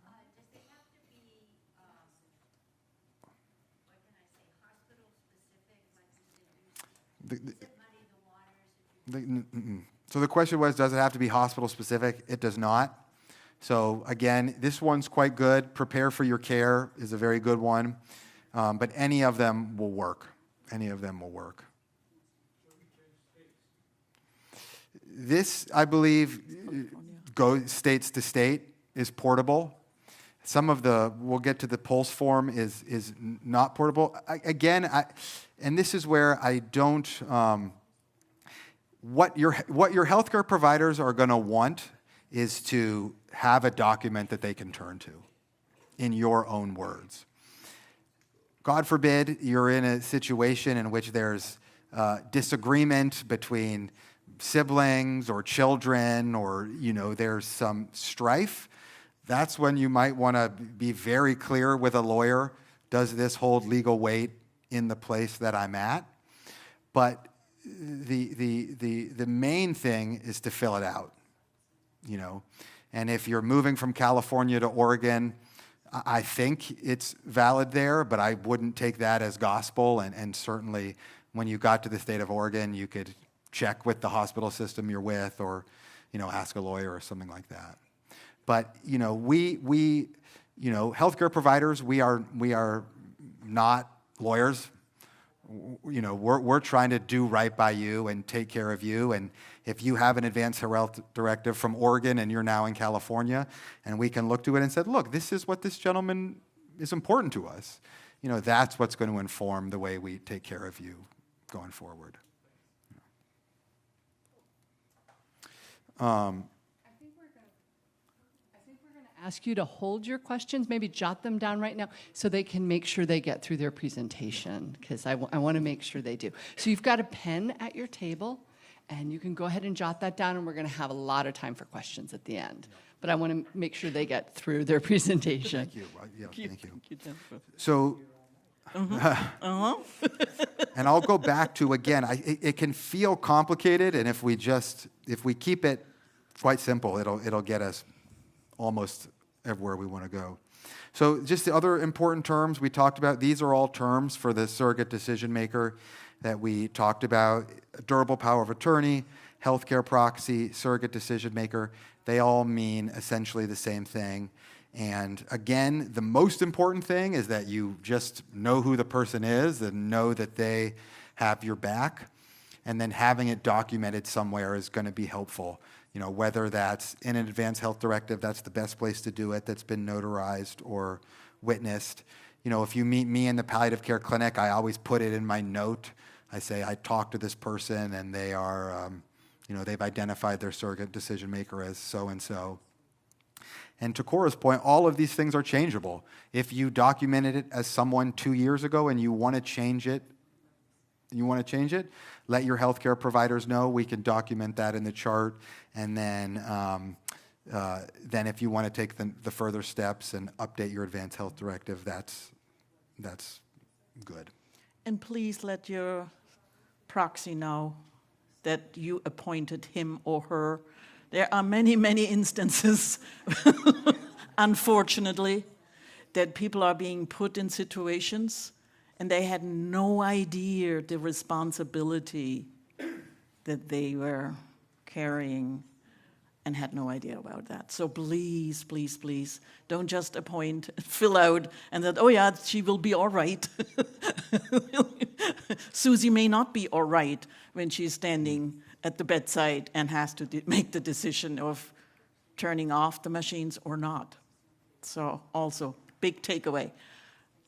Speaker 6: Does it have to be, hospital-specific, like you said, does it muddy the waters?
Speaker 2: So the question was, does it have to be hospital specific? It does not. So again, this one's quite good. Prepare for your care is a very good one. But any of them will work. Any of them will work. This, I believe, goes states to state, is portable. Some of we'll get to the POLST form, is not portable. And this is where I don't, what your healthcare providers are going to want is to have a document that they can turn to in your own words. God forbid you're in a situation in which there's disagreement between siblings or children, or there's some strife. That's when you might want to be very clear with a lawyer. Does this hold legal weight in the place that I'm at? But the main thing is to fill it out, And if you're moving from California to Oregon, I think it's valid there, but I wouldn't take that as gospel. And certainly when you got to the state of Oregon, you could check with the hospital system you're with, or, ask a lawyer or something like that. But, we healthcare providers, we are not lawyers. We're trying to do right by you and take care of you. And if you have an advanced health directive from Oregon and you're now in California, and we can look to it and say, look, this is what this gentleman is important to us. That's what's going to inform the way we take care of you going forward.
Speaker 1: Ask you to hold your questions, maybe jot them down right now so they can make sure they get through their presentation, because I want to make sure they do. So you've got a pen at your table, and you can go ahead and jot that down, and we're going to have a lot of time for questions at the end. But I want to make sure they get through their presentation.
Speaker 2: Thank you. Thank you.
Speaker 1: Thank you, Jennifer.
Speaker 2: So, and I'll go back to, again, it can feel complicated, and if we keep it quite simple, it'll get us almost everywhere we want to go. So just the other important terms we talked about, these are all terms for the surrogate decision maker that we talked about: durable power of attorney, healthcare proxy, surrogate decision maker. They all mean essentially the same thing. And again, the most important thing is that you just know who the person is and know that they have your back. And then having it documented somewhere is going to be helpful. You know, whether that's in an advanced health directive, that's the best place to do it, that's been notarized or witnessed. You know, if you meet me in the palliative care clinic, I always put it in my note. I say, I talked to this person and they are, they've identified their surrogate decision maker as so-and-so. And to Kora's point, all of these things are changeable. If you documented it as someone 2 years ago and you want to change it, let your healthcare providers know. We can document that in the chart. And then if you want to take the further steps and update your advanced health directive, that's good.
Speaker 3: And please let your proxy know that you appointed him or her. There are many, many instances, unfortunately, that people are being put in situations and they had no idea the responsibility that they were carrying and had no idea about that. So please, please, please, don't just appoint, fill out, and that, oh yeah, she will be all right. Susie may not be all right when she's standing at the bedside and has to make the decision of turning off the machines or not. So also, big takeaway,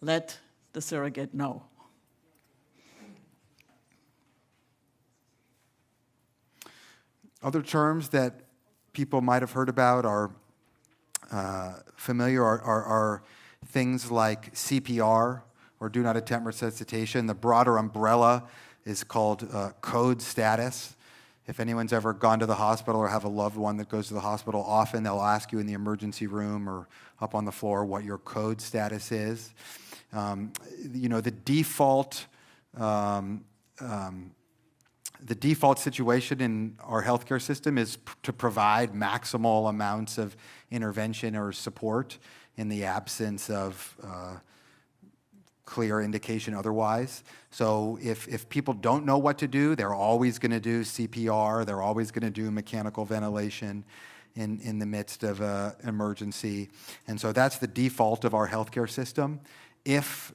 Speaker 3: let the surrogate know.
Speaker 2: Other terms that people might have heard about are familiar are things like CPR or do not attempt resuscitation. The broader umbrella is called code status. If anyone's ever gone to the hospital or have a loved one that goes to the hospital, often they'll ask you in the emergency room or up on the floor what your code status is. The default situation in our healthcare system is to provide maximal amounts of intervention or support in the absence of clear indication otherwise. So if people don't know what to do, they're always going to do CPR, they're always going to do mechanical ventilation in the midst of an emergency. And so that's the default of our healthcare system. If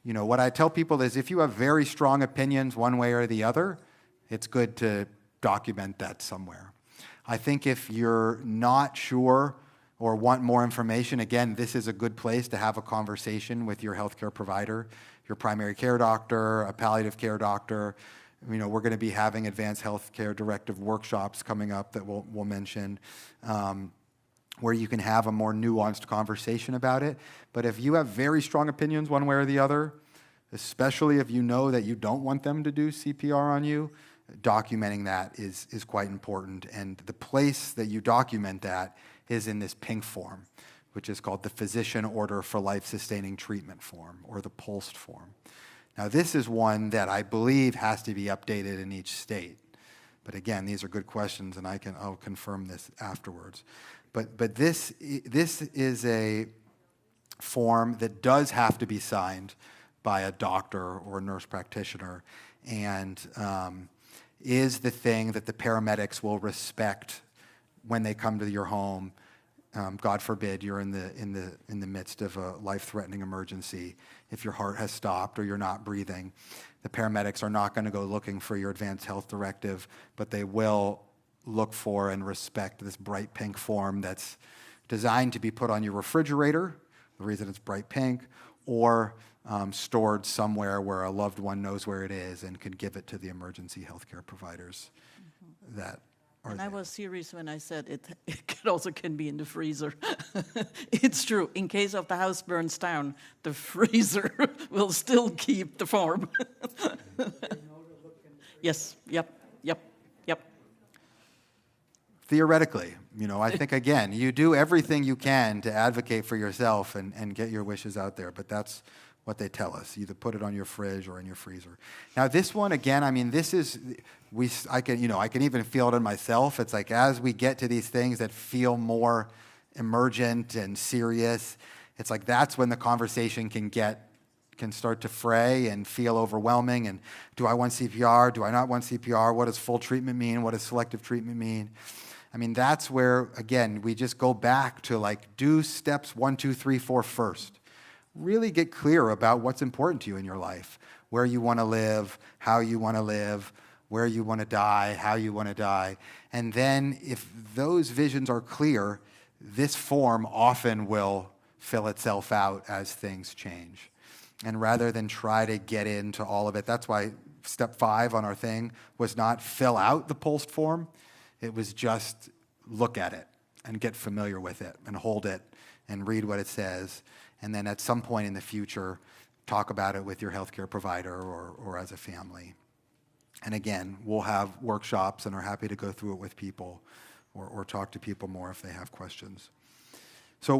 Speaker 2: what I tell people is if you have very strong opinions one way or the other, it's good to document that somewhere. I think if you're not sure or want more information, again, this is a good place to have a conversation with your healthcare provider, your primary care doctor, a palliative care doctor. We're going to be having advanced healthcare directive workshops coming up that we'll mention, where you can have a more nuanced conversation about it. But if you have very strong opinions one way or the other, especially if you know that you don't want them to do CPR on you, documenting that is quite important. And the place that you document that is in this pink form, which is called the Physician Order for Life-Sustaining Treatment form, or the POLST form. Now, this is one that I believe has to be updated in each state. But again, these are good questions, and I'll confirm this afterwards. But this is a form that does have to be signed by a doctor or a nurse practitioner, and is the thing that the paramedics will respect when they come to your home. God forbid you're in the midst of a life-threatening emergency. If your heart has stopped or you're not breathing, the paramedics are not going to go looking for your advanced health directive, but they will look for and respect this bright pink form that's designed to be put on your refrigerator, the reason it's bright pink, or stored somewhere where a loved one knows where it is and can give it to the emergency healthcare providers that
Speaker 3: And I was serious when I said it also can be in the freezer. It's true. In case of the house burns down, the freezer will still keep the form. Yes, yep.
Speaker 2: Theoretically, I think, again, you do everything you can to advocate for yourself and get your wishes out there, but that's what they tell us. Either put it on your fridge or in your freezer. Now, this one, again, I mean, this is, I can even feel it in myself. It's like as we get to these things that feel more emergent and serious, it's like that's when the conversation can start to fray and feel overwhelming. And do I want CPR? Do I not want CPR? What does full treatment mean? What does selective treatment mean? I mean, that's where, again, we just go back to like, do steps 1, 2, 3, 4 first. Really get clear about what's important to you in your life, where you want to live, how you want to live, where you want to die, how you want to die. And then if those visions are clear, this form often will fill itself out as things change. And rather than try to get into all of it, that's why step 5 on our thing was not fill out the POLST form. It was just look at it and get familiar with it and hold it and read what it says. And then at some point in the future, talk about it with your healthcare provider or as a family. And again, we'll have workshops and are happy to go through it with people or talk to people more if they have questions. So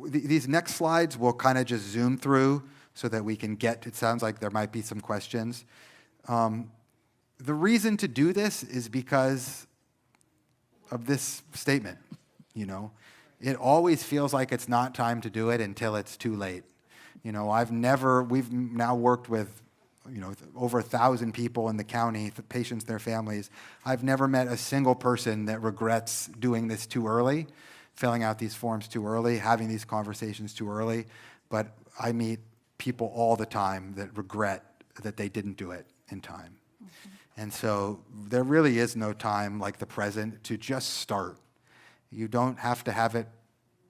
Speaker 2: these next slides we'll kind of just zoom through so that we can get, it sounds like there might be some questions. The reason to do this is because of this statement, It always feels like it's not time to do it until it's too late. We've now worked with, over 1,000 people in the county, the patients, their families. I've never met a single person that regrets doing this too early, filling out these forms too early, having these conversations too early. But I meet people all the time that regret that they didn't do it in time. Mm-hmm. And so there really is no time like the present to just start. You don't have to have it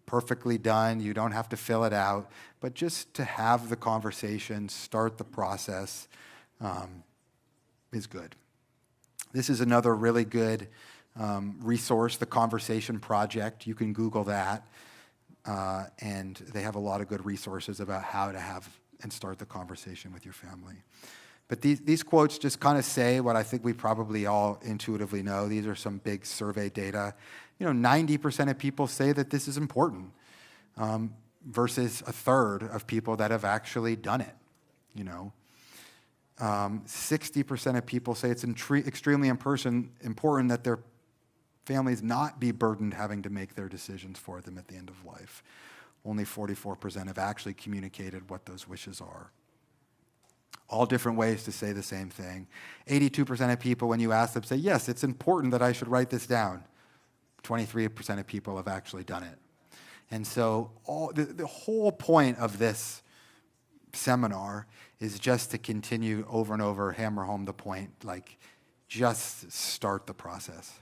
Speaker 2: perfectly done. You don't have to fill it out. But just to have the conversation, start the process is good. This is another really good resource, the Conversation Project. You can Google that. And they have a lot of good resources about how to have and start the conversation with your family. But these quotes just kind of say what I think we probably all intuitively know. These are some big survey data. 90% of people say that this is important, versus a third of people that have actually done it. 60% of people say it's extremely important that their families not be burdened having to make their decisions for them at the end of life. Only 44% have actually communicated what those wishes are. All different ways to say the same thing. 82% of people, when you ask them, say, yes, it's important that I should write this down. 23% of people have actually done it. And so the whole point of this seminar is just to continue over and over, hammer home the point, like just start the process.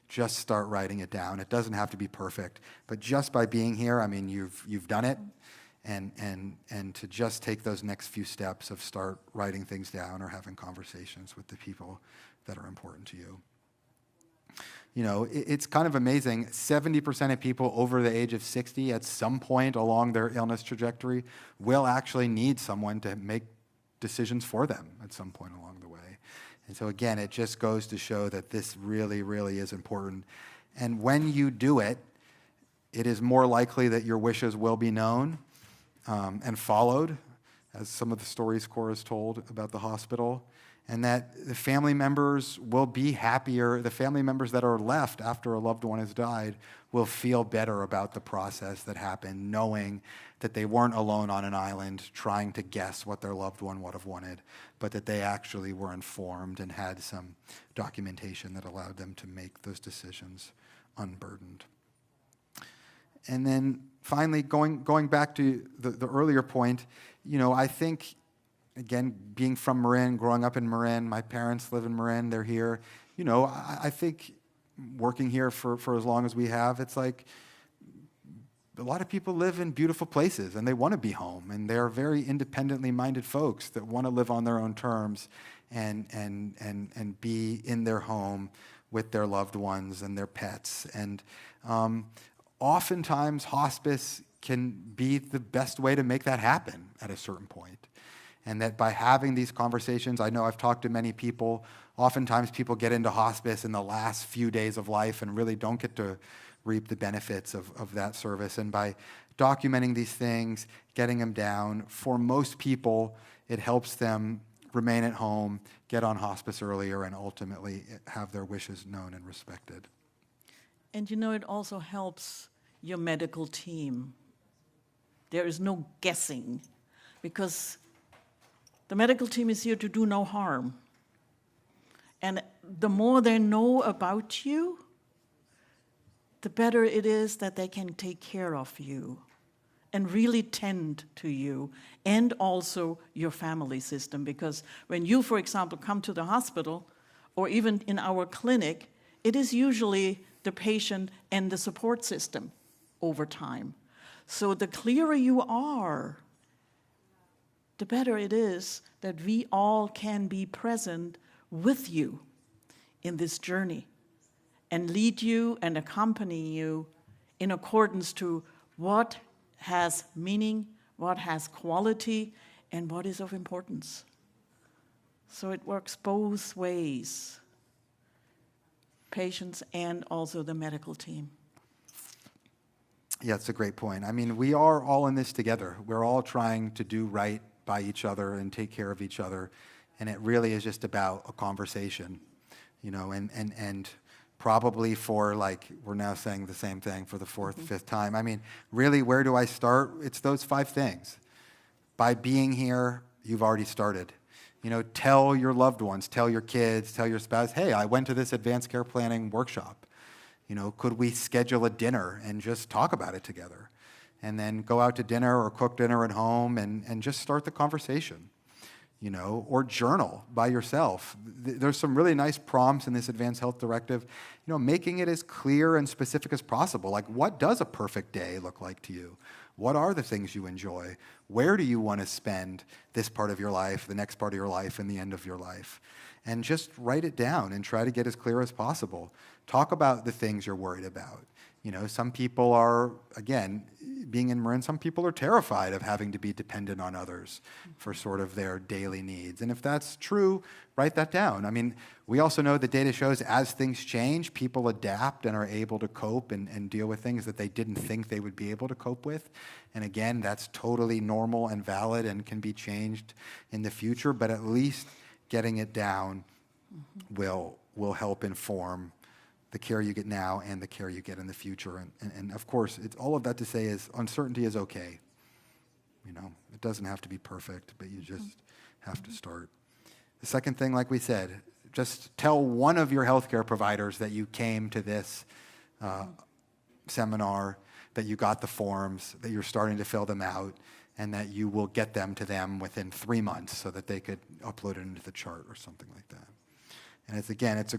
Speaker 2: Just start writing it down. It doesn't have to be perfect, but just by being here, I mean, you've done it. And to just take those next few steps of start writing things down or having conversations with the people that are important to you. It's kind of amazing. 70% of people over the age of 60 at some point along their illness trajectory will actually need someone to make decisions for them at some point along the way. And so again, it just goes to show that this really, really is important. And when you do it, it is more likely that your wishes will be known and followed, as some of the stories Kora has told about the hospital, and that the family members will be happier. The family members that are left after a loved one has died will feel better about the process that happened, knowing that they weren't alone on an island trying to guess what their loved one would have wanted, but that they actually were informed and had some documentation that allowed them to make those decisions unburdened. And then finally, going back to the earlier point, I think, again, being from Marin, growing up in Marin, my parents live in Marin, they're here. I think working here for as long as we have, it's like a lot of people live in beautiful places and they want to be home, and they're very independently minded folks that want to live on their own terms and be in their home with their loved ones and their pets. And oftentimes hospice can be the best way to make that happen at a certain point. And that by having these conversations, I know I've talked to many people, oftentimes people get into hospice in the last few days of life and really don't get to reap the benefits of that service. And by documenting these things, getting them down, for most people, it helps them remain at home, get on hospice earlier, and ultimately have their wishes known and respected.
Speaker 3: And it also helps your medical team. There is no guessing, because the medical team is here to do no harm. And the more they know about you, the better it is that they can take care of you and really tend to you and also your family system. Because when you, for example, come to the hospital or even in our clinic, it is usually the patient and the support system over time. So the clearer you are, the better it is that we all can be present with you in this journey and lead you and accompany you in accordance to what has meaning, what has quality, and what is of importance. So it works both ways, patients and also the medical team.
Speaker 2: Yeah, it's a great point. I mean, we are all in this together. We're all trying to do right by each other and take care of each other. And it really is just about a conversation, and probably for, like, we're now saying the same thing for the fourth, fifth time. I mean, really, where do I start? It's those 5 things. By being here, you've already started. Tell your loved ones, tell your kids, tell your spouse, hey, I went to this advanced care planning workshop. Could we schedule a dinner and just talk about it together? And then go out to dinner or cook dinner at home and just start the conversation. Or journal by yourself. There's some really nice prompts in this Advanced Health Directive, making it as clear and specific as possible. Like, what does a perfect day look like to you? What are the things you enjoy? Where do you want to spend this part of your life, the next part of your life, and the end of your life? And just write it down and try to get as clear as possible. Talk about the things you're worried about. Some people are, again, being in Marin, some people are terrified of having to be dependent on others for sort of their daily needs. And if that's true, write that down. I mean, we also know the data shows as things change, people adapt and are able to cope and deal with things that they didn't think they would be able to cope with. And again, that's totally normal and valid and can be changed in the future, but at least getting it down will help inform the care you get now and the care you get in the future. And of course, it's all of that to say is uncertainty is okay. It doesn't have to be perfect, but you just have to start. The second thing, like we said, just tell one of your healthcare providers that you came to this seminar, that you got the forms, that you're starting to fill them out, and that you will get them to them within 3 months so that they could upload it into the chart or something like that. And it's a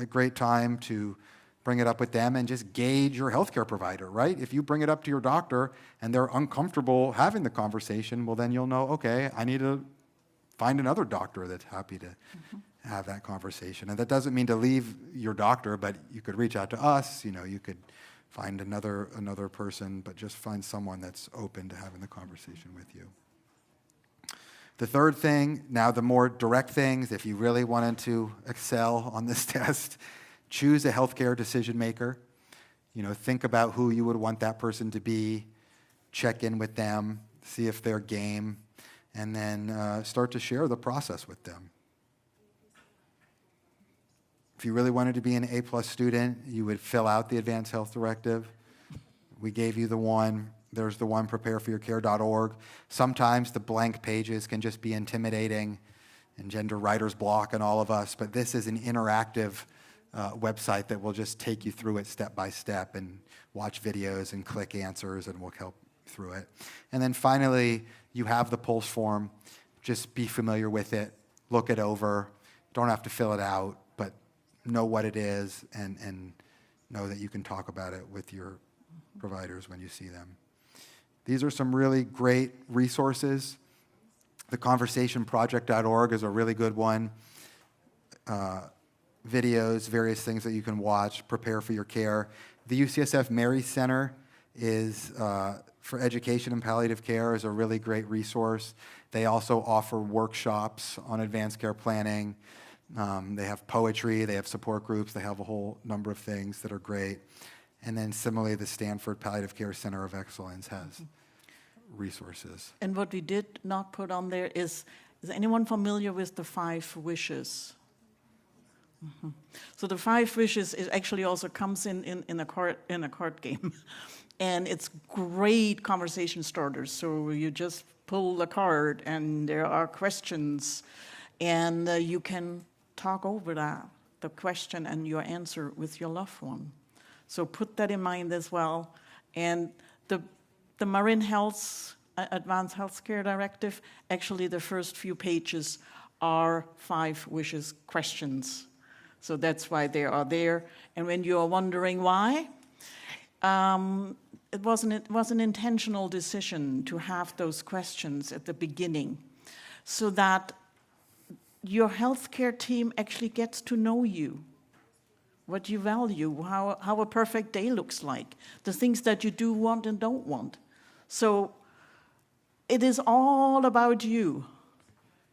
Speaker 2: great time to bring it up with them and just gauge your healthcare provider, right? If you bring it up to your doctor and they're uncomfortable having the conversation, well, then you'll know, okay, I need to find another doctor that's happy to have that conversation. And that doesn't mean to leave your doctor, but you could reach out to us, you could find another person, but just find someone that's open to having the conversation with you. The third thing, now the more direct things, if you really wanted to excel on this test, choose a healthcare decision maker. Think about who you would want that person to be, check in with them, see if they're game, and then start to share the process with them. If you really wanted to be an A+ student, you would fill out the Advanced Health Directive. We gave you the one. There's the one, prepareforyourcare.org. Sometimes the blank pages can just be intimidating and gender writer's block in all of us, but this is an interactive website that will just take you through it step by step and watch videos and click answers, and we'll help through it. And then finally, you have the POLST form. Just be familiar with it, look it over. Don't have to fill it out, but know what it is and know that you can talk about it with your providers when you see them. These are some really great resources. The conversationproject.org is a really good one. videos, various things that you can watch, prepare for your care. The UCSF Mary Center is for education and palliative care is a really great resource. They also offer workshops on advanced care planning. They have poetry, they have support groups, they have a whole number of things that are great. And then similarly, the Stanford Palliative Care Center of Excellence has resources.
Speaker 3: And what we did not put on there is anyone familiar with the 5 wishes? So the 5 wishes is actually also comes in a card game. And it's great conversation starters. So you just pull the card and there are questions and you can talk over the question and your answer with your loved one. So put that in mind as well. And the Marin Health Advanced Healthcare Directive, actually the first few pages are 5 wishes questions. So that's why they are there. And when you are wondering why, it was an intentional decision to have those questions at the beginning so that your healthcare team actually gets to know you, what you value, how a perfect day looks like, the things that you do want and don't want. So it is all about you.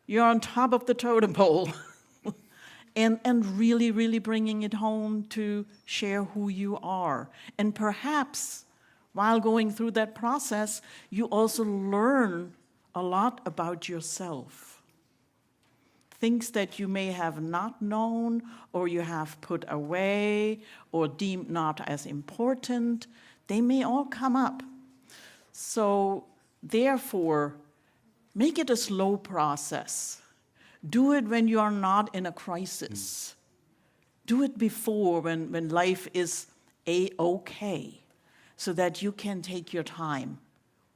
Speaker 3: You're on top of the totem pole. And really, really bringing it home to share who you are. And perhaps while going through that process, you also learn a lot about yourself. Things that you may have not known, or you have put away, or deemed not as important, they may all come up. So therefore, make it a slow process. Do it when you are not in a crisis. Do it before, when life is A-okay, so that you can take your time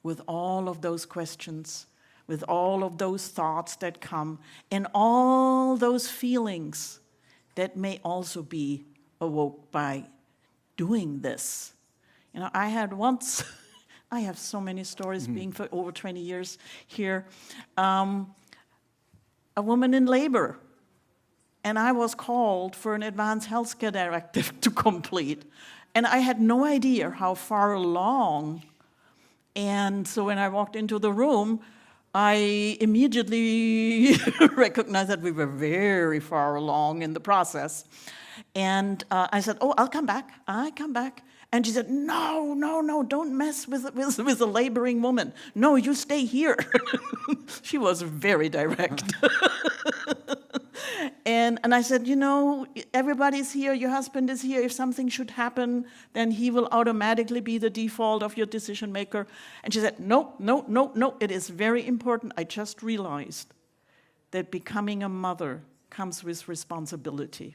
Speaker 3: with all of those questions, with all of those thoughts that come, and all those feelings that may also be awoke by doing this. You know, I had once, I have so many stories being for over 20 years here, a woman in labor, and I was called for an advanced healthcare directive to complete. And I had no idea how far along. And so when I walked into the room, I immediately recognized that we were very far along in the process. And I said, oh, I'll come back. I come back. And she said, no, don't mess with a laboring woman. No, you stay here. She was very direct. And I said, you know, everybody's here, your husband is here. If something should happen, then he will automatically be the default of your decision maker. And she said, no, it is very important. I just realized that becoming a mother comes with responsibility.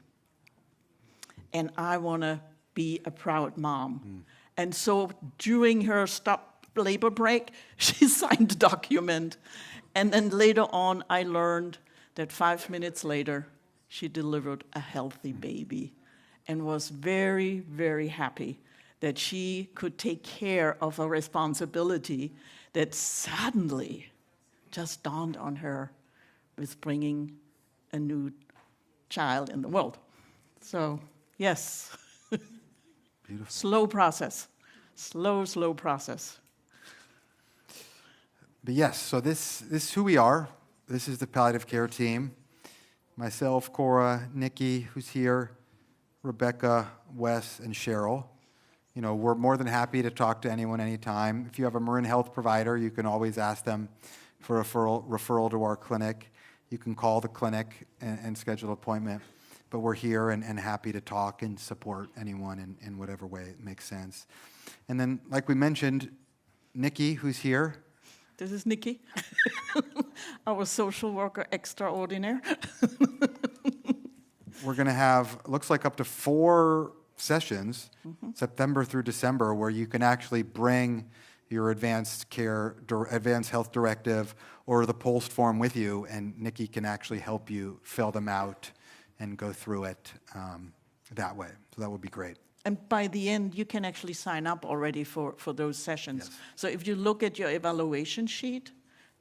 Speaker 3: And I want to be a proud mom. And so during her labor break, she signed the document. And then later on, I learned that 5 minutes later, she delivered a healthy baby and was very, very happy that she could take care of a responsibility that suddenly just dawned on her with bringing a new child in the world. So, yes.
Speaker 2: Beautiful.
Speaker 3: Slow process. Slow process.
Speaker 2: But yes, so this is who we are. This is the palliative care team. Myself, Kora, Nikki, who's here, Rebecca, Wes, and Cheryl. You know, we're more than happy to talk to anyone anytime. If you have a Marin Health provider, you can always ask them for a referral to our clinic. You can call the clinic and schedule an appointment. But we're here and happy to talk and support anyone in whatever way it makes sense. And then, like we mentioned, Nikki, who's here.
Speaker 3: This is Nikki, our social worker extraordinaire.
Speaker 2: We're going to have, looks like up to 4 sessions, September through December, where you can actually bring your advanced health directive or the POLST form with you, and Nikki can actually help you fill them out and go through it that way. So that would be great.
Speaker 3: And by the end, you can actually sign up already for those sessions. Yes. So if you look at your evaluation sheet,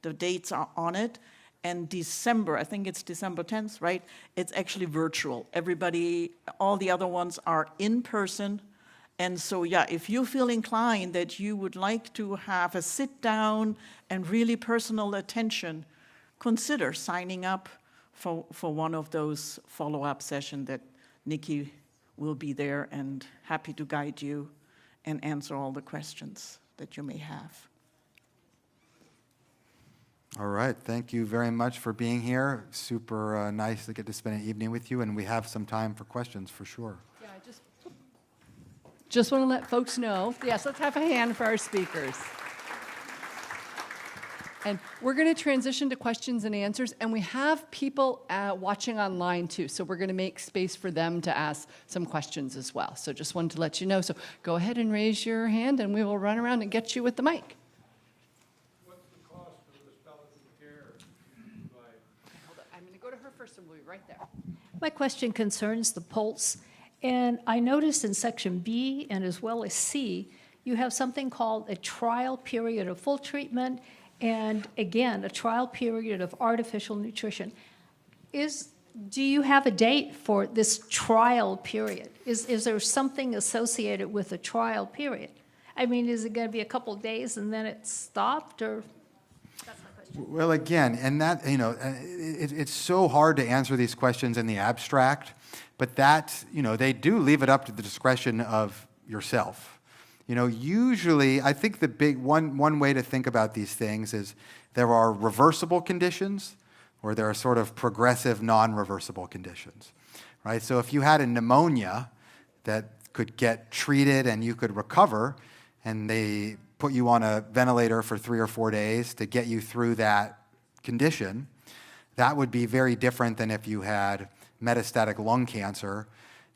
Speaker 3: the dates are on it, And December, I think it's December 10th, right? It's actually virtual. Everybody, all the other ones are in person. And so, yeah, if you feel inclined that you would like to have a sit down and really personal attention, consider signing up for one of those follow-up sessions that Nikki will be there and happy to guide you and answer all the questions that you may have.
Speaker 2: All right, thank you very much for being here. Super nice to get to spend an evening with you, and we have some time for questions for sure.
Speaker 1: Yeah, I just want to let folks know. Yes, let's have a hand for our speakers. And we're going to transition to questions and answers, and we have people watching online too, so we're going to make space for them to ask some questions as well. So just wanted to let you know. So go ahead and raise your hand, and we will run around and get you with the mic.
Speaker 5: What's the cost of this palliative care?
Speaker 1: Hold on. I'm going to go to her first, and we'll be right there.
Speaker 11: My question concerns the POLST, and I noticed in section B and as well as C, you have something called a trial period of full treatment, and again, a trial period of artificial nutrition. Do you have a date for this trial period? Is there something associated with a trial period? I mean, is it going to be a couple of days and then it's stopped, or? That's my question.
Speaker 2: Well, again, and that, it's so hard to answer these questions in the abstract, but that, they do leave it up to the discretion of yourself. Usually, I think the big one way to think about these things is there are reversible conditions, or there are sort of progressive non-reversible conditions, right? So if you had a pneumonia that could get treated and you could recover, and they put you on a ventilator for 3 or 4 days to get you through that condition, that would be very different than if you had metastatic lung cancer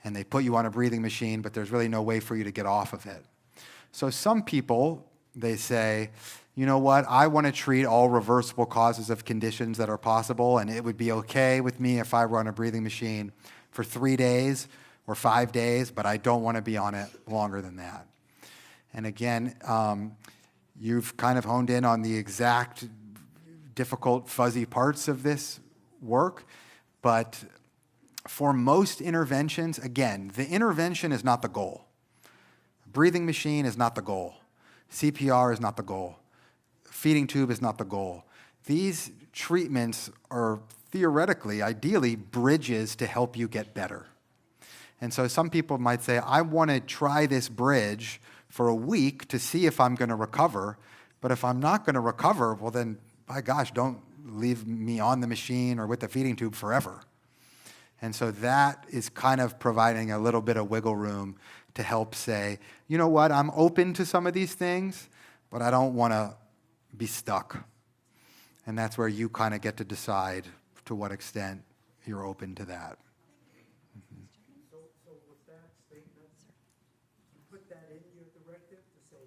Speaker 2: and they put you on a breathing machine, but there's really no way for you to get off of it. So some people, they say, you know what, I want to treat all reversible causes of conditions that are possible, and it would be okay with me if I were on a breathing machine for 3 days or 5 days, but I don't want to be on it longer than that. And again, you've kind of honed in on the exact difficult, fuzzy parts of this work, but for most interventions, again, the intervention is not the goal. Breathing machine is not the goal. CPR is not the goal. Feeding tube is not the goal. These treatments are theoretically, ideally, bridges to help you get better. And so some people might say, I want to try this bridge for a week to see if I'm going to recover, but if I'm not going to recover, well then, by gosh, don't leave me on the machine or with the feeding tube forever. And so that is kind of providing a little bit of wiggle room to help say, you know what, I'm open to some of these things, but I don't want to be stuck. And that's where you kind of get to decide to what extent you're open to that. Mm-hmm.
Speaker 5: So with that statement, you put that in your directive to say,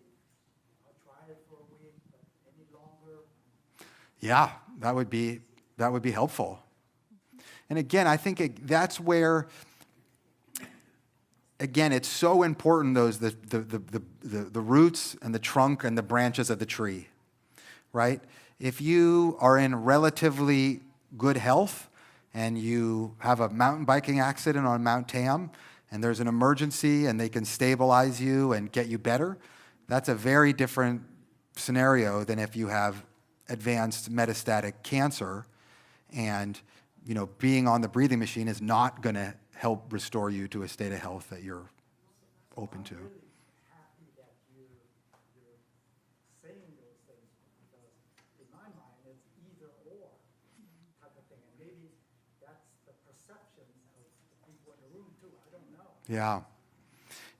Speaker 5: I'll try it for a week, but any longer?
Speaker 2: Yeah, that would be helpful. And again, I think that's where, again, it's so important, the roots and the trunk and the branches of the tree, right? If you are in relatively good health and you have a mountain biking accident on Mount Tam and there's an emergency and they can stabilize you and get you better, that's a very different scenario than if you have advanced metastatic cancer and being on the breathing machine is not going to help restore you to a state of health that you're open to.
Speaker 5: I'm really happy that you're saying those things, because in my mind, it's either or type of thing. And maybe that's the perceptions of the people in the room too. I don't know.
Speaker 2: Yeah.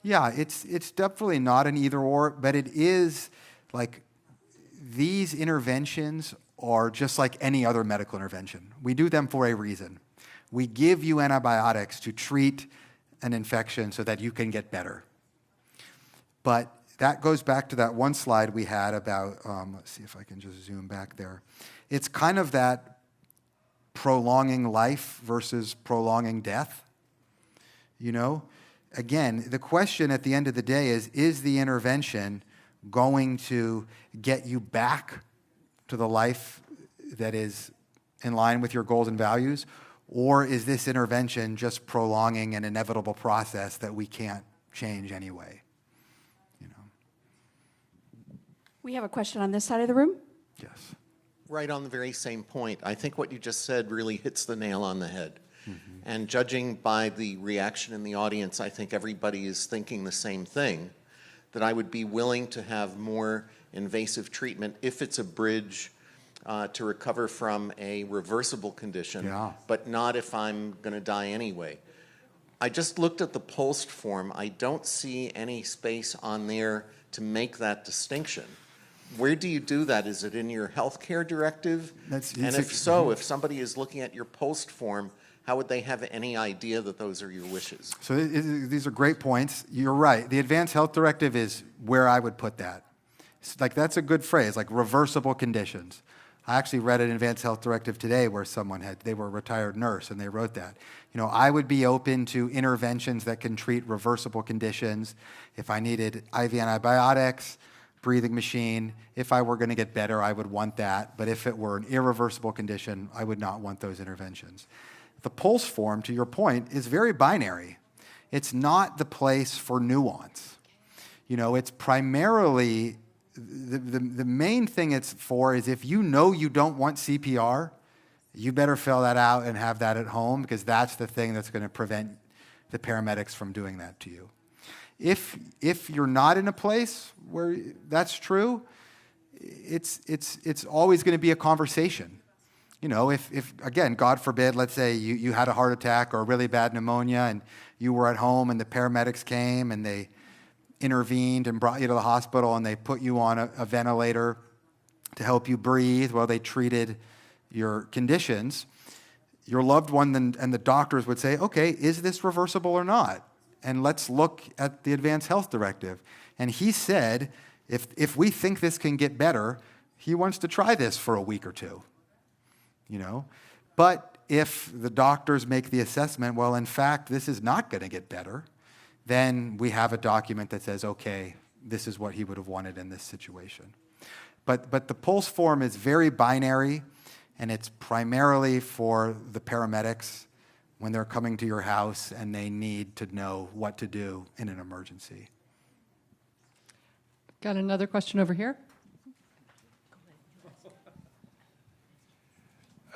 Speaker 2: Yeah, it's definitely not an either or, but it is like these interventions are just like any other medical intervention. We do them for a reason. We give you antibiotics to treat an infection so that you can get better. But that goes back to that one slide we had about, let's see if I can just zoom back there. It's kind of that prolonging life versus prolonging death. Again, the question at the end of the day is the intervention going to get you back to the life that is in line with your goals and values? Or is this intervention just prolonging an inevitable process that we can't change anyway? You know?
Speaker 12: We have a question on this side of the room.
Speaker 2: Yes.
Speaker 13: Right on the very same point. I think what you just said really hits the nail on the head. And judging by the reaction in the audience, I think everybody is thinking the same thing, that I would be willing to have more invasive treatment if it's a bridge to recover from a reversible condition, but not if I'm going to die anyway. I just looked at the POLST form. I don't see any space on there to make that distinction. Where do you do that? Is it in your healthcare directive? And if so, if somebody is looking at your POLST form, how would they have any idea that those are your wishes?
Speaker 2: So these are great points. You're right. The Advanced Health Directive is where I would put that. It's like, that's a good phrase, like reversible conditions. I actually read an Advanced Health Directive today where they were a retired nurse and they wrote that. You know, I would be open to interventions that can treat reversible conditions. If I needed IV antibiotics, breathing machine, if I were going to get better, I would want that. But if it were an irreversible condition, I would not want those interventions. The POLST form, to your point, is very binary. It's not the place for nuance. You know, it's primarily, the main thing it's for is if you know you don't want CPR, you better fill that out and have that at home, because that's the thing that's going to prevent the paramedics from doing that to you. If you're not in a place where that's true, it's always going to be a conversation. You know, if again, God forbid, let's say you had a heart attack or a really bad pneumonia and you were at home and the paramedics came and they intervened and brought you to the hospital and they put you on a ventilator to help you breathe while they treated your conditions, your loved one and the doctors would say, okay, is this reversible or not? And let's look at the Advanced Health Directive. And he said, if we think this can get better, he wants to try this for a week or two. You know, but if the doctors make the assessment, well, in fact, this is not going to get better, then we have a document that says, okay, this is what he would have wanted in this situation. But the POLST form is very binary, and it's primarily for the paramedics when they're coming to your house and they need to know what to do in an emergency.
Speaker 1: Got another question over here.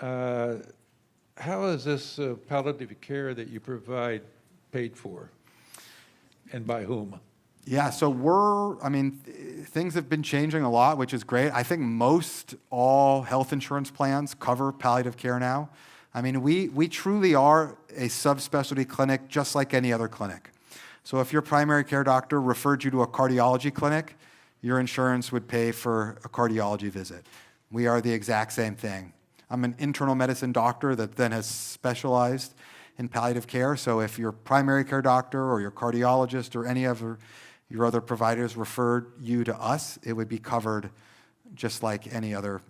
Speaker 14: How is this palliative care that you provide paid for, and by whom?
Speaker 2: Yeah, so things have been changing a lot, which is great. I think most all health insurance plans cover palliative care now. I mean, we truly are a subspecialty clinic just like any other clinic. So if your primary care doctor referred you to a cardiology clinic, your insurance would pay for a cardiology visit. We are the exact same thing. I'm an internal medicine doctor that then has specialized in palliative care. So if your primary care doctor or your cardiologist or any of your other providers referred you to us, it would be covered just like any other